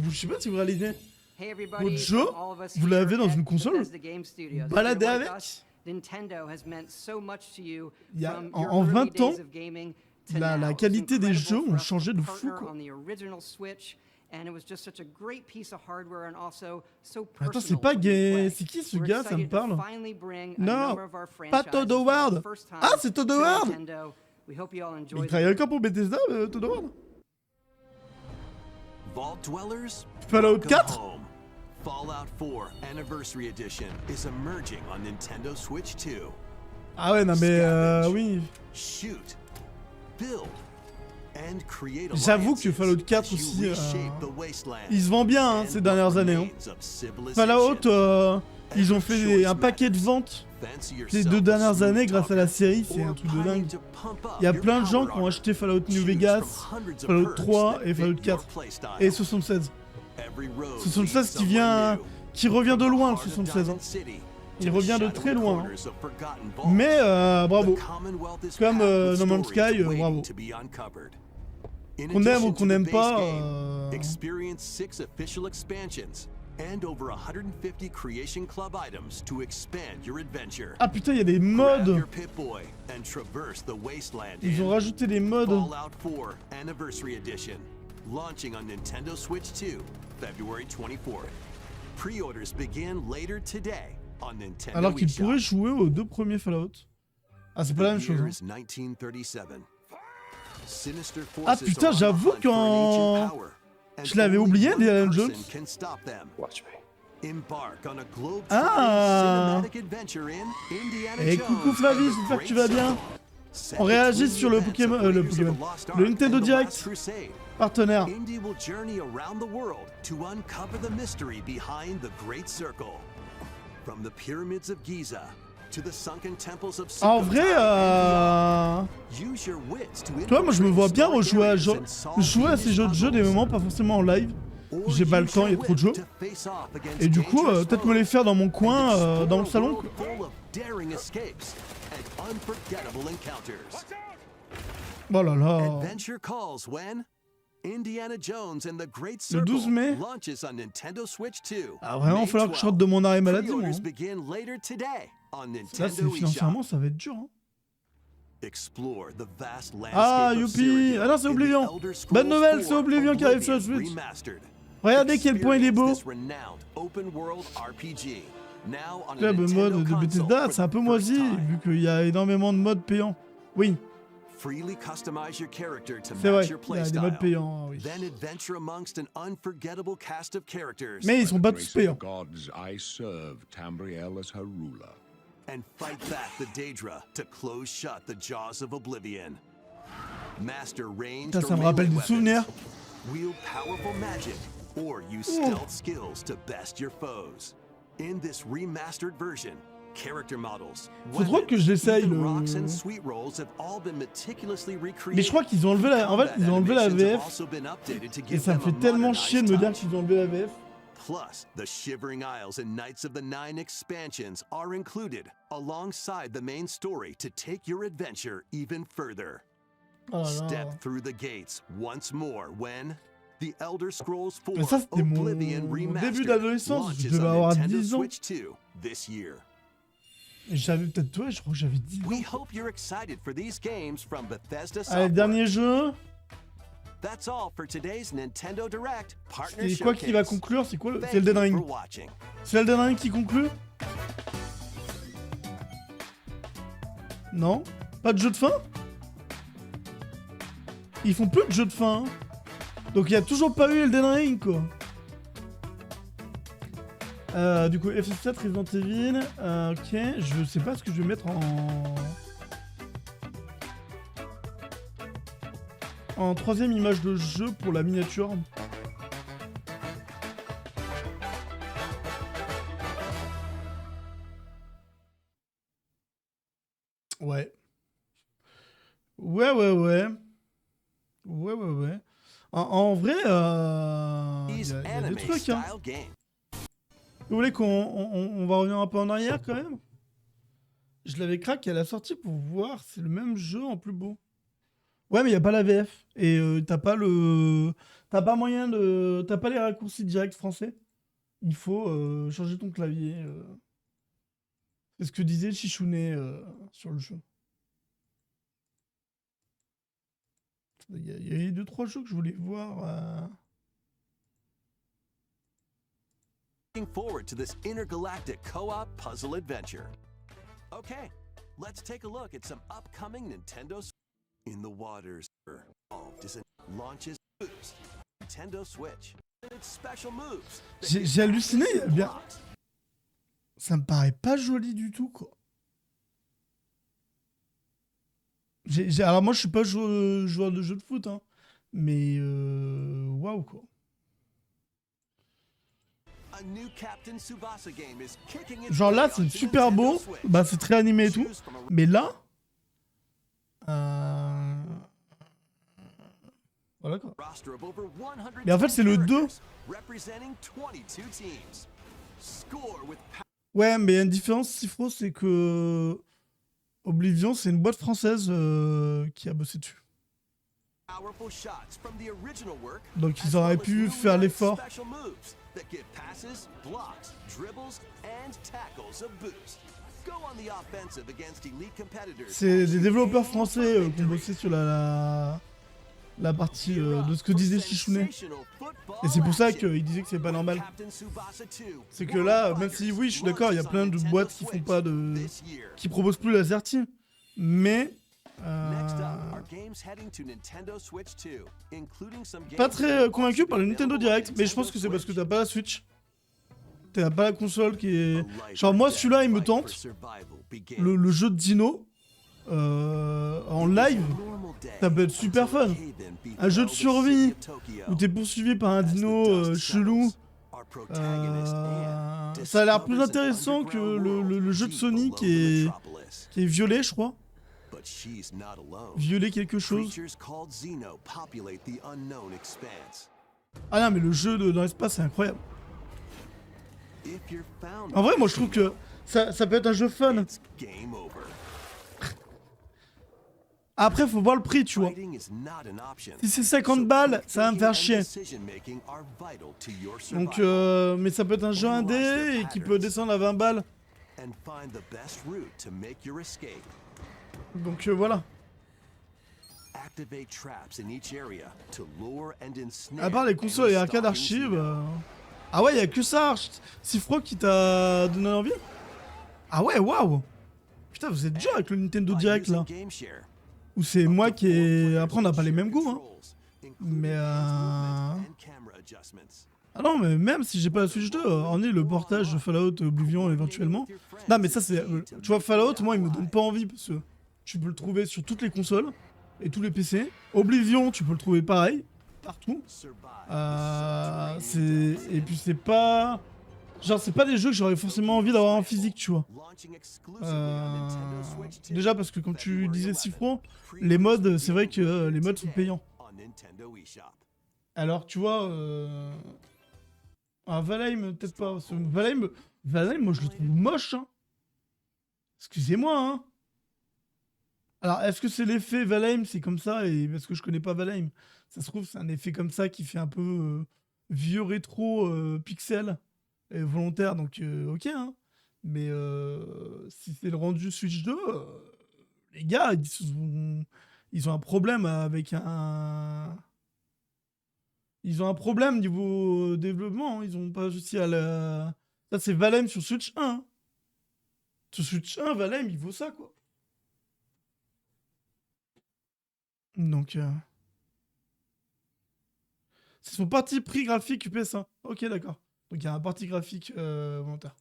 je sais pas si vous réalisez. Hey everybody, Votre jeu, from all of us vous here l'avez dans at une console, Bethesda Game Studios. baladez If you're like avec. us, Nintendo has meant so much to you Il y a- from en- your en early 20 ans, days of gaming to la now. It's qualité des incredible jeux for ont us to changé de fou, partner quoi. on the original Switch, and it was just such a great piece of hardware and also so Attends, personal c'est pas when you gay. play. C'est qui ce We're gars? Ça me excited to parle. finally bring a Non, number of our pas franchises Todd for the Howard. first time Ah, c'est Todd to Howard. Nintendo. We hope you all enjoy Il the travaille encore pour Bethesda, Todd Howard. Vault Dwellers, Fallout welcome 4. home. Fallout 4 Anniversary Edition is emerging on Nintendo Switch 2. Ah ouais, non mais oui. Shoot, build, and create J'avoue que alliances Fallout 4 as you aussi, reshape the wasteland il se vend bien hein, and ces dernières what années. Hein. remains of civilization. Fallout, ils ont fait un paquet de ventes Fancy les yourself 2 a dernières smooth années grâce à la série, c'est or un truc de pining dingue. to pump up Il y a your plein de gens power qui ont armor. acheté Fallout New Choose Vegas, from hundreds of Fallout perks 3 that et fit Fallout your 4 playstyle. et 76. Every road 76 leads qui vient, somewhere new. qui revient de From the loin le heart of 76. Hein. Diamond City Il to the revient de shadowy très loin. Hein. corners of forgotten vaults. Mais bravo. The Commonwealth is Comme, packed with No Man's stories Sky, waiting bravo. to be uncovered. In Qu'on aime addition ou to qu'on the n'aime base pas, game, experience 6 official expansions and over 150 Creation Club items to expand your adventure. Ah putain, il y a des Grab modes. your Pip-Boy and traverse the wasteland Ils ont in rajouté des modes. Fallout 4 Anniversary Edition, launching on Nintendo Switch 2, February 24th. Pre-orders begin later today on Nintendo Alors qu'ils eShop. pourraient jouer aux 2 premiers Fallout. Ah, c'est pas la même The chose. year Hein. is 1937. Sinister Ah, forces putain, are on the j'avoue hunt for an qu'en- ancient power, and je l'avais only oublié, one Indiana person Jones. can stop them. Watch me. Embark on a globe-trotting Ah. cinematic adventure in Indiana Et Jones coucou and Flavie, the j'espère que tu Great vas bien. Circle. Set On réagit between sur le the events Pokémon, of le Raiders of Pokémon, the Lost le Ark Nintendo and the Direct. Last Crusade. Partenaire. Indy will journey around the world to uncover the mystery behind the Great Circle. From the pyramids of Giza to the sunken temples of En Sukhothai vrai, and beyond. Use your wits to toi, moi je me vois bien infiltrate rejouer à, historic areas and solve jouer à ces jeux de jeu des puzzles. moments, pas forcément en live. Or J'ai pas le use temps, il y a your trop de jeux. wit to face off against Et du coup, dangerous peut-être me les foes faire dans mon coin, and dans le explore a salon. world full of daring escapes and unforgettable encounters. Oh là là. Adventure calls when Indiana Jones and the Great Le 12 Circle mai. launches on Nintendo Switch 2. Ah vraiment, il va May falloir que je sorte 12. de mon arrêt maladie, moi. Pre-orders Hein. begin later today on Là, c'est Nintendo financièrement, eShop. ça va être dur. Hein. Explore the vast Ah, landscape of youpi. Cyrodiil Ah non, c'est in the Oblivion. Elder Scrolls Bonne nouvelle, 4 c'est Oblivion qui arrive sur la Switch. Remastered. Regardez quel point il est beau. Experience this renowned open world RPG. Now on a Club Nintendo mode de console Bethesda, for c'est un the peu first moisi, time. vu qu'il y a énormément de modes payants. Oui. Freely customize your character to C'est vrai, match your il y a des modes playstyle. payants, oui. Then adventure amongst an unforgettable cast of characters Mais ils sont pas tous Grace of payants. the gods, I serve Tambriel as her ruler. and fight back the Daedra to close shut the jaws of Oblivion. Master ranged Putain, ça or me rappelle melee des souvenirs. weapons, wield powerful magic, or use stealth skills to best your foes. In this remastered version, character models, Faut trop que je l'essaye, even le- rocks and sweet rolls have all been meticulously recreated. Mais je crois qu'ils ont enlevé la... En fait, ils ont enlevé la Combat VF. animations have also been updated to Et give ça me them a fait tellement modernized chier de me dire touch. qu'ils ont enlevé la VF. Plus, the Shivering Isles and Knights of the Nine expansions are included alongside the main story to take your adventure even further. Oh là là. Step through the gates once more when The Elder Scrolls 4 Mais ça, c'était mon Oblivion début Remastered d'adolescence. Je launches devais on avoir Nintendo 10 ans. Switch 2 this year. Et j'avais peut-être toi, je crois que j'avais 10 We ans. hope you're excited for these games from Bethesda Allez, Software. dernier jeu. That's all for today's Nintendo Direct Partner Et quoi qui va Showcase. conclure? C'est quoi le... Thank C'est Elden you Ring. for watching. C'est Elden Ring qui conclut? Non? Pas de jeu de fin? Ils font plus de jeu de fin. Hein. Donc il y a toujours pas eu Elden Ring quoi. Du coup FF7 Resident Evil. Ok, je sais pas ce que je vais mettre en troisième image de jeu pour la miniature. Ouais. Ouais. En vrai, il These y a des anime trucs, hein. style games. Vous voulez qu'on va revenir un peu en arrière quand même? Je l'avais craqué à la sortie pour voir, c'est le même jeu en plus beau. Ouais, mais il n'y a pas la VF. Et t'as pas le. T'as pas moyen de. T'as pas les raccourcis directs français. Il faut changer ton clavier. C'est ce que disait Chichounet sur le jeu. Il y a eu 2-3 jeux que je voulais voir. Looking forward to this intergalactic co-op puzzle adventure. Okay, let's take a look at some upcoming Nintendo in the waters. Involved is a launches boost. Nintendo Switch. Its special moves. J'ai halluciné, il y a bien. Ça me paraît pas joli du tout, quoi. Alors moi, je suis pas joueur de jeux de foot, hein. Mais waouh, quoi. A new Captain Tsubasa game is kicking its Genre là, way c'est onto super Nintendo beau. Switch. Bah, c'est très animé et tout. Choose from a Mais là. Voilà, quoi. roster of over 100 Mais en fait, c'est le 2. characters representing 22 teams. Score with Ouais, mais il y a une différence, Sifro, c'est que. Oblivion, c'est une boîte française qui a bossé dessus. powerful shots from the original work. Donc, ils as auraient well as pu newly faire added l'effort. special moves that give passes, blocks, dribbles, and tackles a boost. Go on the offensive against elite competitors. C'est des développeurs français qui ont bossé sur la partie de ce que disait Chichounet. Et c'est pour ça qu'il disait que c'est pas normal. C'est que là, même si oui, je suis d'accord, il y a plein de boîtes qui font pas de. Qui proposent plus la Zerti. Mais. Pas très convaincu par le Nintendo Direct, mais je pense que c'est parce que t'as pas la Switch. T'as pas la console qui est. Genre, moi, celui-là, il me tente. Le jeu de Dino. En live, ça peut être super fun. Un jeu de survie où t'es poursuivi par un dino chelou. Ça a l'air plus intéressant que le jeu de Sony qui est violet, je crois. Violet quelque chose. Ah non, mais le jeu dans l'espace, c'est incroyable. En vrai, moi, je trouve que ça peut être un jeu fun. Après, faut voir le prix, tu vois. Si c'est 50 balles, ça va me faire chier. Donc, mais ça peut être un jeu indé et qui peut descendre à 20 balles. Donc voilà. À part les consoles et arcades archives. Ah ouais, y a que ça. Sifro qui t'a donné envie. Ah ouais, waouh. Putain, vous êtes dur avec le Nintendo Direct là. Ou c'est moi qui ai... Après, on n'a pas les mêmes goûts, hein. Mais Ah non, mais même si j'ai pas la Switch 2, on est le portage de Fallout Oblivion éventuellement. Non, mais ça, c'est... Tu vois, Fallout, moi, il me donne pas envie, parce que tu peux le trouver sur toutes les consoles et tous les PC. Oblivion, tu peux le trouver pareil, partout. Et puis c'est pas... Genre, c'est pas des jeux que j'aurais forcément envie d'avoir en physique, tu vois. Déjà parce que comme tu disais Cifro, les mods, c'est vrai que les mods sont payants. Alors, tu vois... Valheim, peut-être pas. Valheim, moi, je le trouve moche, hein. Excusez-moi, hein. Alors, est-ce que c'est l'effet Valheim, c'est comme ça, et parce que je connais pas Valheim, ça se trouve, c'est un effet comme ça qui fait un peu vieux rétro pixel volontaire, donc ok, hein. Mais si c'est le rendu Switch 2, les gars, ils ont un problème avec un... Ils ont un problème niveau développement, hein. Ils ont pas réussi à la... Ça, c'est Valheim sur Switch 1. Hein. Sur Switch 1, Valheim, il vaut ça, quoi. Donc... C'est son parti prix graphique PS1. Ok, d'accord. Donc il y a un parti graphique volontaire.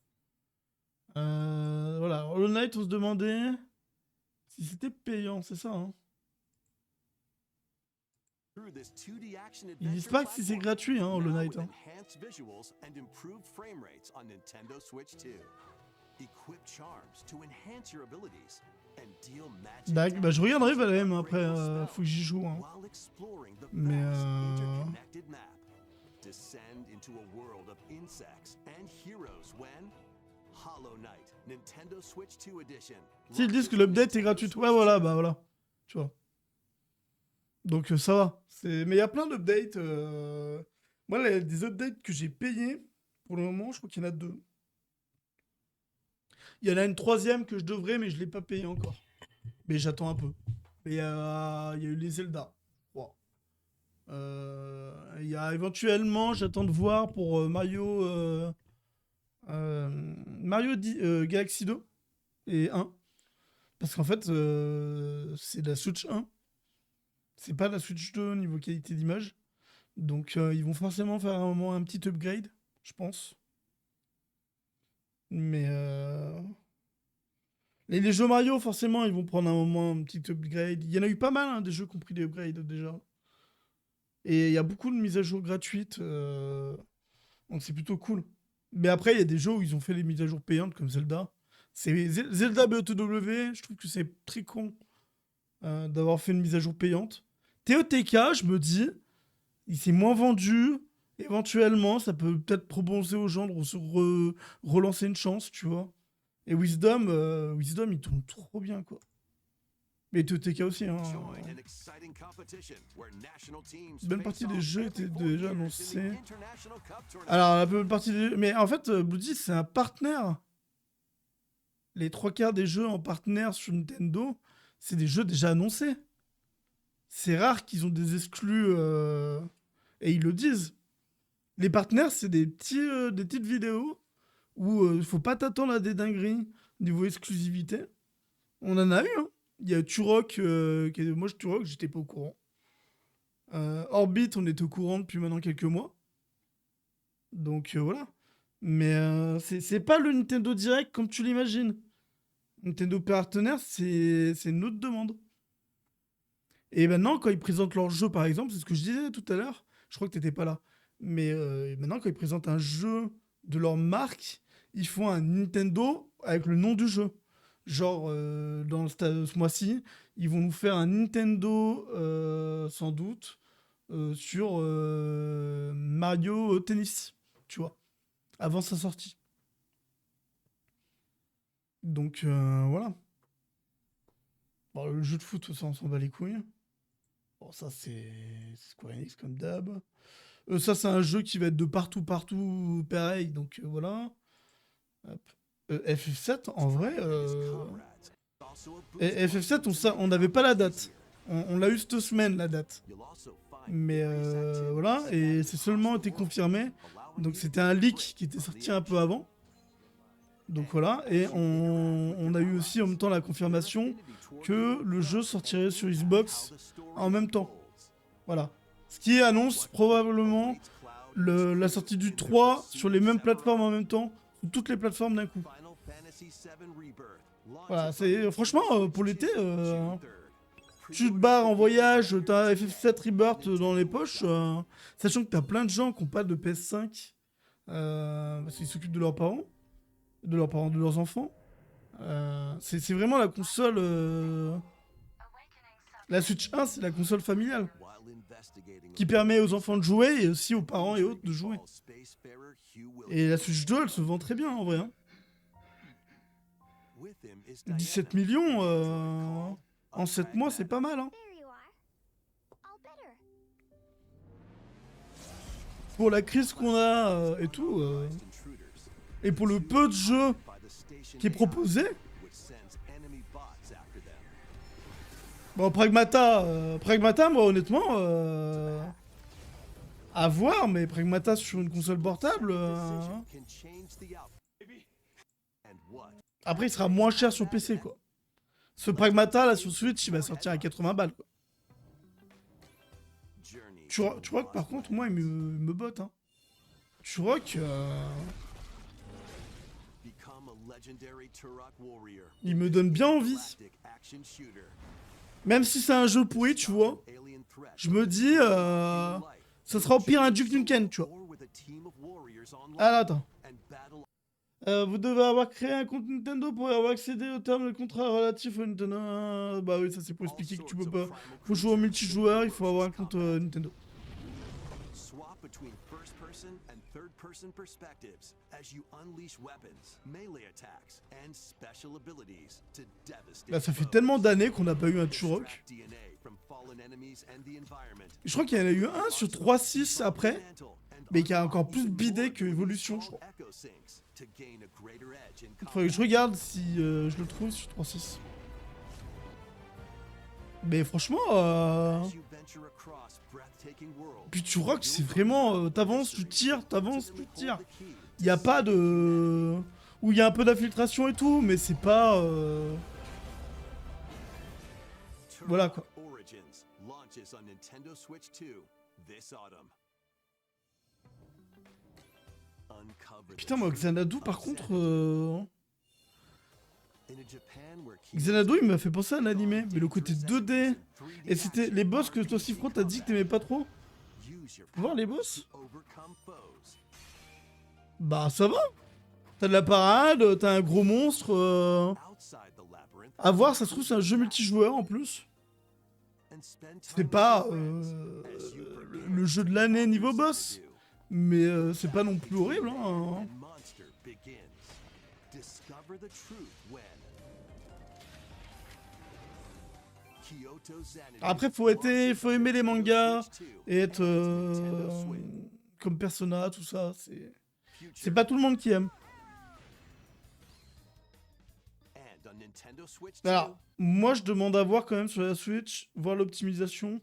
Voilà, Hollow Knight, on se demandait si c'était payant, c'est ça, hein. Ils disent pas que si c'est gratuit, hein, Hollow Knight. Hein. Bah, je regarderai Valheim après, faut que j'y joue. Hein. Mais Descend into a world of insects and heroes when Hollow Knight, Nintendo Switch 2 Edition. S'ils disent que l'update est gratuit, ouais, voilà, bah voilà. Tu vois. Donc ça va. Mais il y a plein d'updates. Moi, des updates que j'ai payés, pour le moment, je crois qu'il y en a 2. Il y en a une 3e que je devrais, mais je l'ai pas payé encore. Mais j'attends un peu. Mais il y a eu les Zelda. Wow. Il y a éventuellement, j'attends de voir pour Mario Galaxy 2 et 1. Parce qu'en fait, c'est la Switch 1. C'est pas la Switch 2 niveau qualité d'image. Donc ils vont forcément faire un moment un petit upgrade, je pense. Mais les jeux Mario, forcément, ils vont prendre un moment un petit upgrade. Il y en a eu pas mal, hein, des jeux qui ont pris des upgrades déjà. Et il y a beaucoup de mises à jour gratuites. Donc c'est plutôt cool. Mais après, il y a des jeux où ils ont fait les mises à jour payantes, comme Zelda. Zelda BOTW, je trouve que c'est très con d'avoir fait une mise à jour payante. TOTK, je me dis, il s'est moins vendu. Éventuellement, ça peut peut-être proposer aux gens de se relancer une chance, tu vois. Et Wisdom, il tourne trop bien, quoi. Mais TOTK aussi, hein. Une bonne partie des jeux étaient déjà annoncés. Alors, la bonne partie des jeux... Mais en fait, Bloody, c'est un partenaire. Les 3/4 des jeux en partenaire sur Nintendo, c'est des jeux déjà annoncés. C'est rare qu'ils ont des exclus... Et ils le disent. Les partenaires, c'est des petites vidéos où il faut pas t'attendre à des dingueries niveau exclusivité. On en a eu, hein. Il y a Turok, moi Turok, j'étais pas au courant. Orbit, on était au courant depuis maintenant quelques mois. Donc voilà. Mais c'est pas le Nintendo Direct comme tu l'imagines. Nintendo partenaire, c'est une autre demande. Et maintenant, quand ils présentent leur jeu, par exemple, c'est ce que je disais tout à l'heure, je crois que t'étais pas là. Mais maintenant, quand ils présentent un jeu de leur marque, ils font un Nintendo avec le nom du jeu. Genre, dans ce mois-ci, ils vont nous faire un Nintendo, sans doute, sur Mario Tennis, tu vois, avant sa sortie. Donc, voilà. Bon, le jeu de foot, ça, on s'en bat les couilles. Bon, ça, c'est Square Enix, comme d'hab. Ça, c'est un jeu qui va être de partout, pareil, donc voilà. Hop. FF7, en vrai... FF7, on n'avait pas la date. On l'a eu cette semaine, la date. Mais voilà, et c'est seulement été confirmé. Donc c'était un leak qui était sorti un peu avant. Donc voilà, et on a eu aussi en même temps la confirmation que le jeu sortirait sur Xbox en même temps. Voilà. Ce qui annonce probablement la sortie du 3 sur les mêmes plateformes en même temps, sur toutes les plateformes d'un coup. Voilà, c'est franchement pour l'été, tu te barres en voyage, t'as FF7 Rebirth dans les poches, sachant que t'as plein de gens qui n'ont pas de PS5 parce qu'ils s'occupent de leurs parents, de leurs enfants. C'est vraiment la console. La Switch 1, c'est la console familiale qui permet aux enfants de jouer et aussi aux parents et autres de jouer. Et la Switch 2, elle se vend très bien en vrai. Hein. 17 millions en 7 mois, c'est pas mal. Hein. There you are. All better. Pour la crise qu'on a et tout. Et pour le peu de jeux qui est proposé. Bon, Pragmata, moi honnêtement, à voir, mais Pragmata sur une console portable. Après, il sera moins cher sur PC, quoi. Ce Pragmata, là, sur Switch, il va sortir à 80 balles, quoi. Tu vois que par contre, moi, il me botte, hein. Tu vois que. Il me donne bien envie. Même si c'est un jeu pourri, tu vois. Je me dis. Ça sera au pire un Duke Nukem, tu vois. Ah, là, attends. Vous devez avoir créé un compte Nintendo pour avoir accédé au terme de contrat relatif au Nintendo. Bah oui, ça c'est pour expliquer que tu peux pas. Faut jouer au multijoueur, il faut avoir un compte Nintendo. Swap between first-person and third-person perspectives as you unleash weapons, melee attacks, and special abilities to devastate. Là, ça fait tellement d'années qu'on n'a pas eu un Turok. Je crois qu'il y en a eu un sur 3.6 après, mais qui a encore plus bidé que Evolution, je crois. Faudrait que je regarde si je le trouve sur 3.6. Mais franchement, puis Turok, c'est vraiment t'avances, tu tires, Il n'y a pas de... Où il y a un peu d'infiltration et tout, mais c'est pas... Voilà quoi. Putain, moi, Xanadu, par contre... Xanadu, il m'a fait penser à un animé, mais le côté 2D. Et c'était les boss que toi, Sifro, t'as dit que t'aimais pas trop. Voir les boss. Bah, ça va. T'as de la parade, t'as un gros monstre. À voir, ça se trouve, c'est un jeu multijoueur en plus. C'est pas le jeu de l'année niveau boss. Mais c'est pas non plus horrible, hein. Après, faut aimer les mangas et être comme Persona, tout ça. C'est pas tout le monde qui aime. Alors, moi, je demande à voir quand même sur la Switch, voir l'optimisation.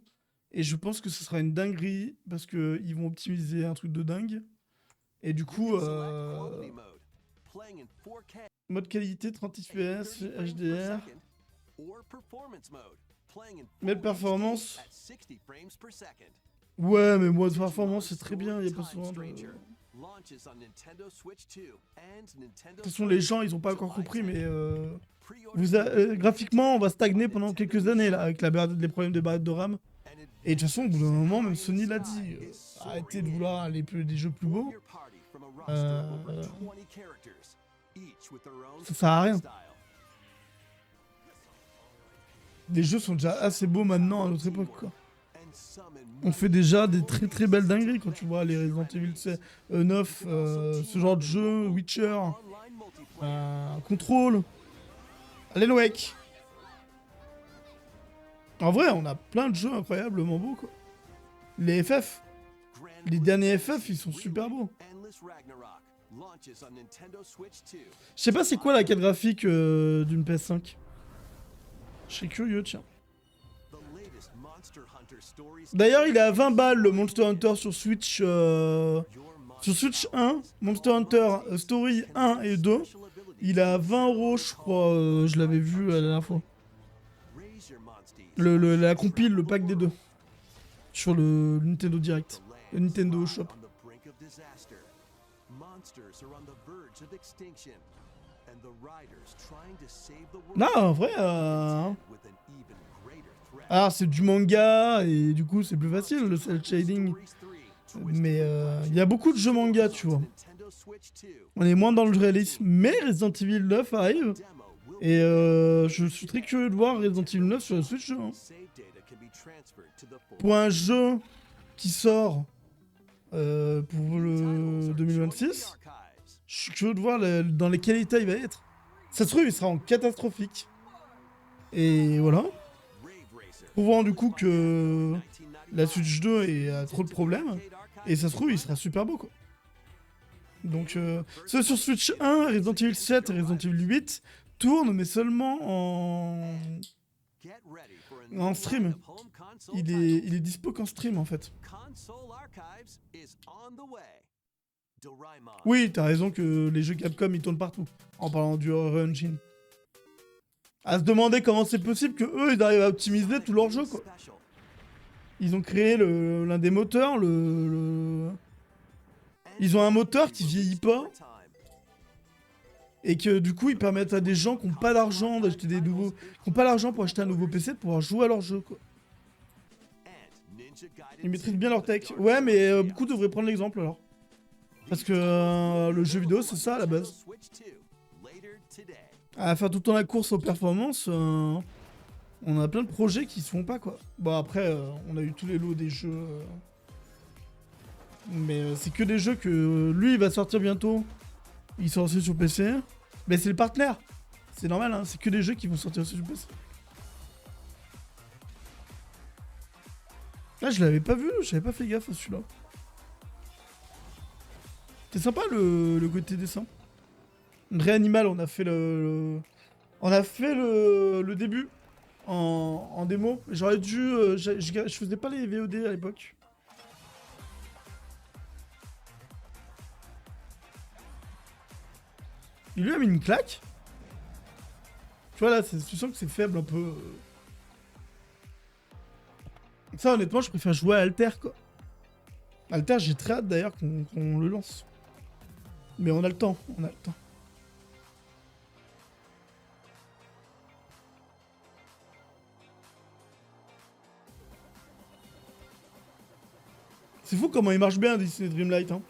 Et je pense que ce sera une dinguerie parce que ils vont optimiser un truc de dingue. Et du coup, mode qualité 30 fps, HDR. Mais performance. Ouais, mais mode performance c'est très bien, il y a pas souvent de... De toute façon, les gens, ils ont pas encore compris, mais graphiquement, on va stagner pendant quelques années là, avec les problèmes de barrettes de RAM. Et de toute façon, au bout d'un moment, même Sony l'a dit, arrêtez de vouloir des jeux plus beaux. Ça sert à rien. Les jeux sont déjà assez beaux maintenant à notre époque, quoi. On fait déjà des très très belles dingueries quand tu vois les Resident Evil 9, ce genre de jeu, Witcher, Control, Alan Wake. En vrai, on a plein de jeux incroyablement beaux, quoi. Les FF, les derniers FF, ils sont super beaux. Je sais pas c'est quoi la carte graphique d'une PS5. Je serais curieux, tiens. D'ailleurs, il est à 20 balles le Monster Hunter sur Switch. Sur Switch 1, Monster Hunter Story 1 et 2. Il est à 20 € je crois, je l'avais vu la dernière fois. Raise your monsties. La compile, le pack des deux. Sur le Nintendo Direct. Le Nintendo Shop. On the brink of disaster. Monsters are on the verge of extinction. And the riders trying to save the world Non, en vrai, with an even greater threat. alors c'est du manga et du coup c'est plus facile le cel shading. Mais il y a beaucoup de jeux manga, tu vois. Nintendo Switch 2. On est moins dans le réalisme. Mais Resident Evil 9 arrive. Demo will Et je suis très curieux de voir Resident Evil 9 sur la Switch 2. Hein. save data can be transferred to the full. Pour un jeu qui sort pour le 2026, je suis curieux de voir dans lesquels états il va être. Ça se trouve, il sera en catastrophique. Et voilà. Rave Racer. Prouvant du coup que la Switch 2 a trop de problèmes. Et ça se trouve, il sera super beau quoi. Donc, ceux sur Switch 1, Resident Evil 7 et Resident Evil 8 tournent, mais seulement Get ready for a en new stream. line of home console Il est dispo qu'en stream en fait. Console Archives is on the way. Doraemon. Oui, t'as raison que les jeux Capcom ils tournent partout. En parlant du Unreal Engine. À se demander comment c'est possible que eux ils arrivent à optimiser tous leurs jeux quoi. Special. Ils ont créé l'un des moteurs, Ils ont un moteur qui vieillit pas. Et que du coup ils permettent à des gens qui n'ont pas d'argent d'acheter des nouveaux. Qui n'ont pas l'argent pour acheter un nouveau PC de pouvoir jouer à leur jeu quoi. And Ninja Gaiden Ils maîtrisent bien leur tech. Ouais mais beaucoup devraient prendre l'exemple alors. Parce que le jeu vidéo c'est ça à la base. Switch 2 later today. À faire tout le temps la course aux performances, on a plein de projets qui se font pas quoi. Bon après, on a eu tous les lots des jeux. Mais c'est que des jeux que lui il va sortir bientôt. Il sort aussi sur PC. Mais c'est le partenaire. C'est normal, hein, c'est que des jeux qui vont sortir aussi sur PC. Là je l'avais pas vu, j'avais pas fait gaffe à celui-là. C'est sympa le côté dessin. Réanimal, on a fait on a fait le début en démo. J'aurais dû, je faisais pas les VOD à l'époque. Il lui a mis une claque. Tu vois là, tu sens que c'est faible un peu. Ça honnêtement, je préfère jouer à Alter quoi. Alter, j'ai très hâte d'ailleurs qu'on le lance. Mais on a le temps, on a le temps. C'est fou comment il marche bien Disney Dreamlight. Hein.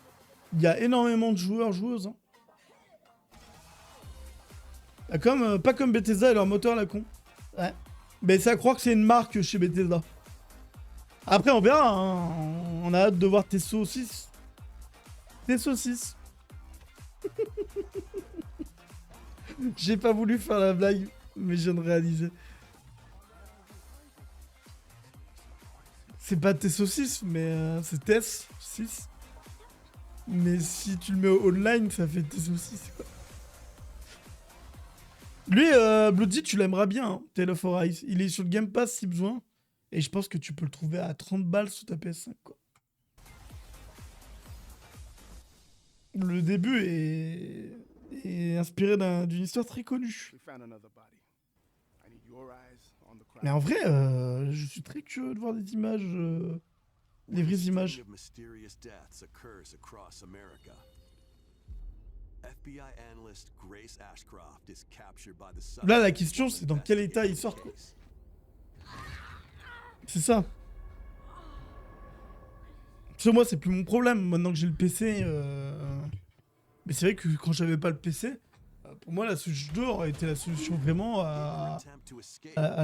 Il y a énormément de joueurs, joueuses. Hein. Pas comme Bethesda et leur moteur la con. Ouais. Mais c'est à croire que c'est une marque chez Bethesda. Après on verra. Hein. On a hâte de voir tes saucisses. Tes saucisses. J'ai pas voulu faire la blague, mais je viens de réaliser. C'est pas tes saucisses, mais c'est Tess 6. Mais si tu le mets au online, ça fait tes saucisses. Quoi. Lui, Bloody, tu l'aimeras bien, hein, Tale of Arise. Il est sur le Game Pass si besoin. Et je pense que tu peux le trouver à 30 balles sur ta PS5. Quoi. Le début est inspiré d'une histoire très connue. We found another body. I need your eyes on the crime. Mais en vrai, je suis très curieux de voir des images, des vraies images. Of mysterious deaths occurs across America. FBI analyst Grace Ashcroft is captured by the Là, la question, c'est dans quel état ils sortent, quoi. C'est ça. Parce que moi, c'est plus mon problème. Maintenant que j'ai le PC... Mais c'est vrai que quand j'avais pas le PC, pour moi, la Switch 2 aurait été la solution vraiment à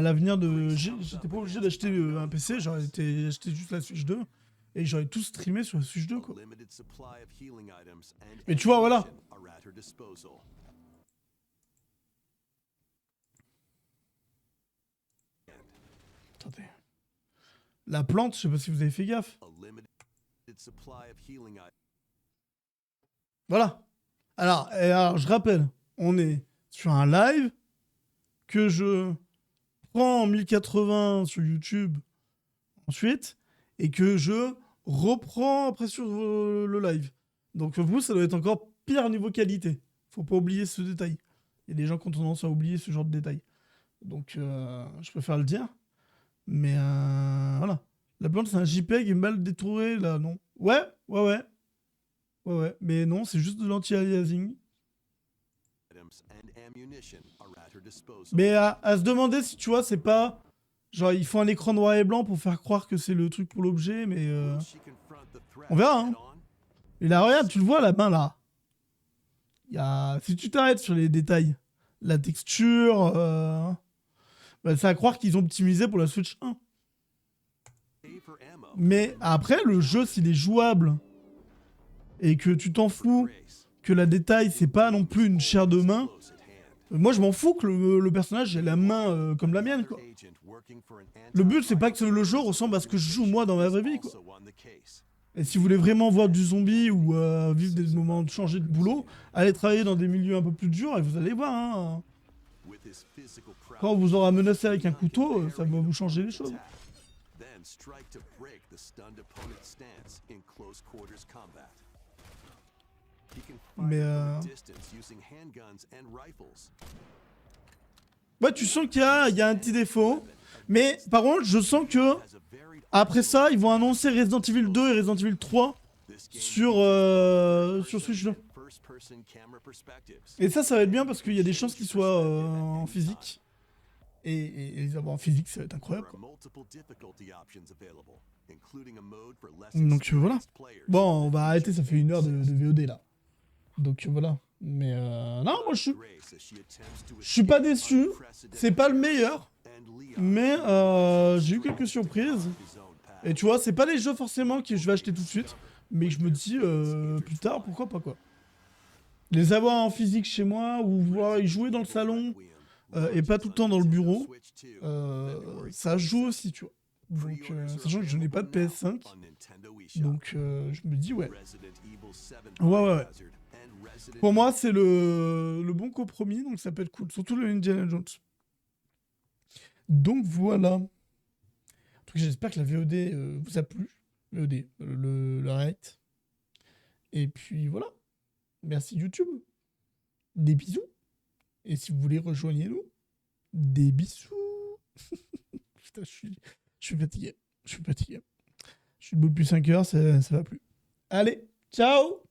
l'avenir de... J'étais pas obligé d'acheter un PC, j'aurais acheté juste la Switch 2. Et j'aurais tout streamé sur la Switch 2, quoi. Mais tu vois, voilà. Attendez. La plante, je sais pas si vous avez fait gaffe. Voilà. Alors, je rappelle, on est sur un live que je prends en 1080 sur YouTube ensuite et que je reprends après sur le live. Donc vous, ça doit être encore pire niveau qualité. Faut pas oublier ce détail. y a des gens qui ont tendance à oublier ce genre de détails. Donc, je préfère le dire. Mais voilà. La plante, c'est un JPEG mal détouré, là, non? Ouais. Mais non, c'est juste de l'anti-aliasing. Items and ammunition are at her disposal. Mais à se demander si, tu vois, c'est pas... Genre, ils font un écran noir et blanc pour faire croire que c'est le truc pour l'objet, mais... Will she confront the threat on verra, hein. head-on? Et là, regarde, tu le vois, la main, là. Si tu t'arrêtes sur les détails, la texture... bah, c'est à croire qu'ils ont optimisé pour la Switch 1. Save her ammo. Mais après, le jeu, s'il est jouable, et que tu t'en fous, Grace. que la détail, c'est pas non plus une chair de main, Close at hand. moi, je m'en fous que le personnage ait la main comme la mienne, quoi. Agent working for an Le but, c'est pas que le jeu ressemble à ce que je joue moi dans ma vraie vie, quoi. also on the case. Et si vous voulez vraiment voir du zombie ou vivre des moments de changer de boulot, allez travailler dans des milieux un peu plus durs et vous allez voir, hein. With his physical prowess, Quand on vous aura menacé avec un couteau, ça va vous changer les choses. then strike to break the stunned opponent's stance in close quarters combat. He can Mais fire from a distance using handguns and rifles. ouais, tu sens qu'il y a un petit défaut. Mais par contre, je sens que Has a varied après ça, ils vont annoncer Resident Evil 2 et Resident Evil 3 this game sur Switch 2. first-person camera perspectives. Et ça va être bien parce qu'il y a des chances qu'ils soient en physique. Et les avoir en physique, ça va être There incroyable, are quoi. multiple difficulty options available, including a mode for less Donc voilà. experienced players. Bon, on va arrêter, ça fait 1 heure de VOD là. Donc voilà. Mais non, moi je Grace as she attempts to suis pas escape déçu. unprecedented C'est pas le meilleur. and Leon Mais j'ai eu quelques surprises. his own path. Et tu vois, c'est pas les jeux forcément que je vais acheter tout de suite. Mais je me dis plus tard, pourquoi pas, quoi. Les avoir en physique chez moi ou voir y jouer dans le salon et pas tout le temps dans le bureau, ça joue aussi, tu vois. Donc, sachant que je n'ai pas de PS5, donc je me dis, ouais. Ouais. Pour moi, c'est le bon compromis, donc ça peut être cool. Surtout le Indiana Jones. Donc voilà. En tout cas, j'espère que la VOD vous a plu. VOD, le rate. Et puis voilà. Merci YouTube. Des bisous. Et si vous voulez, rejoignez-nous. Des bisous. Putain, je suis fatigué. Je suis debout depuis 5 heures, ça va plus. Allez, ciao.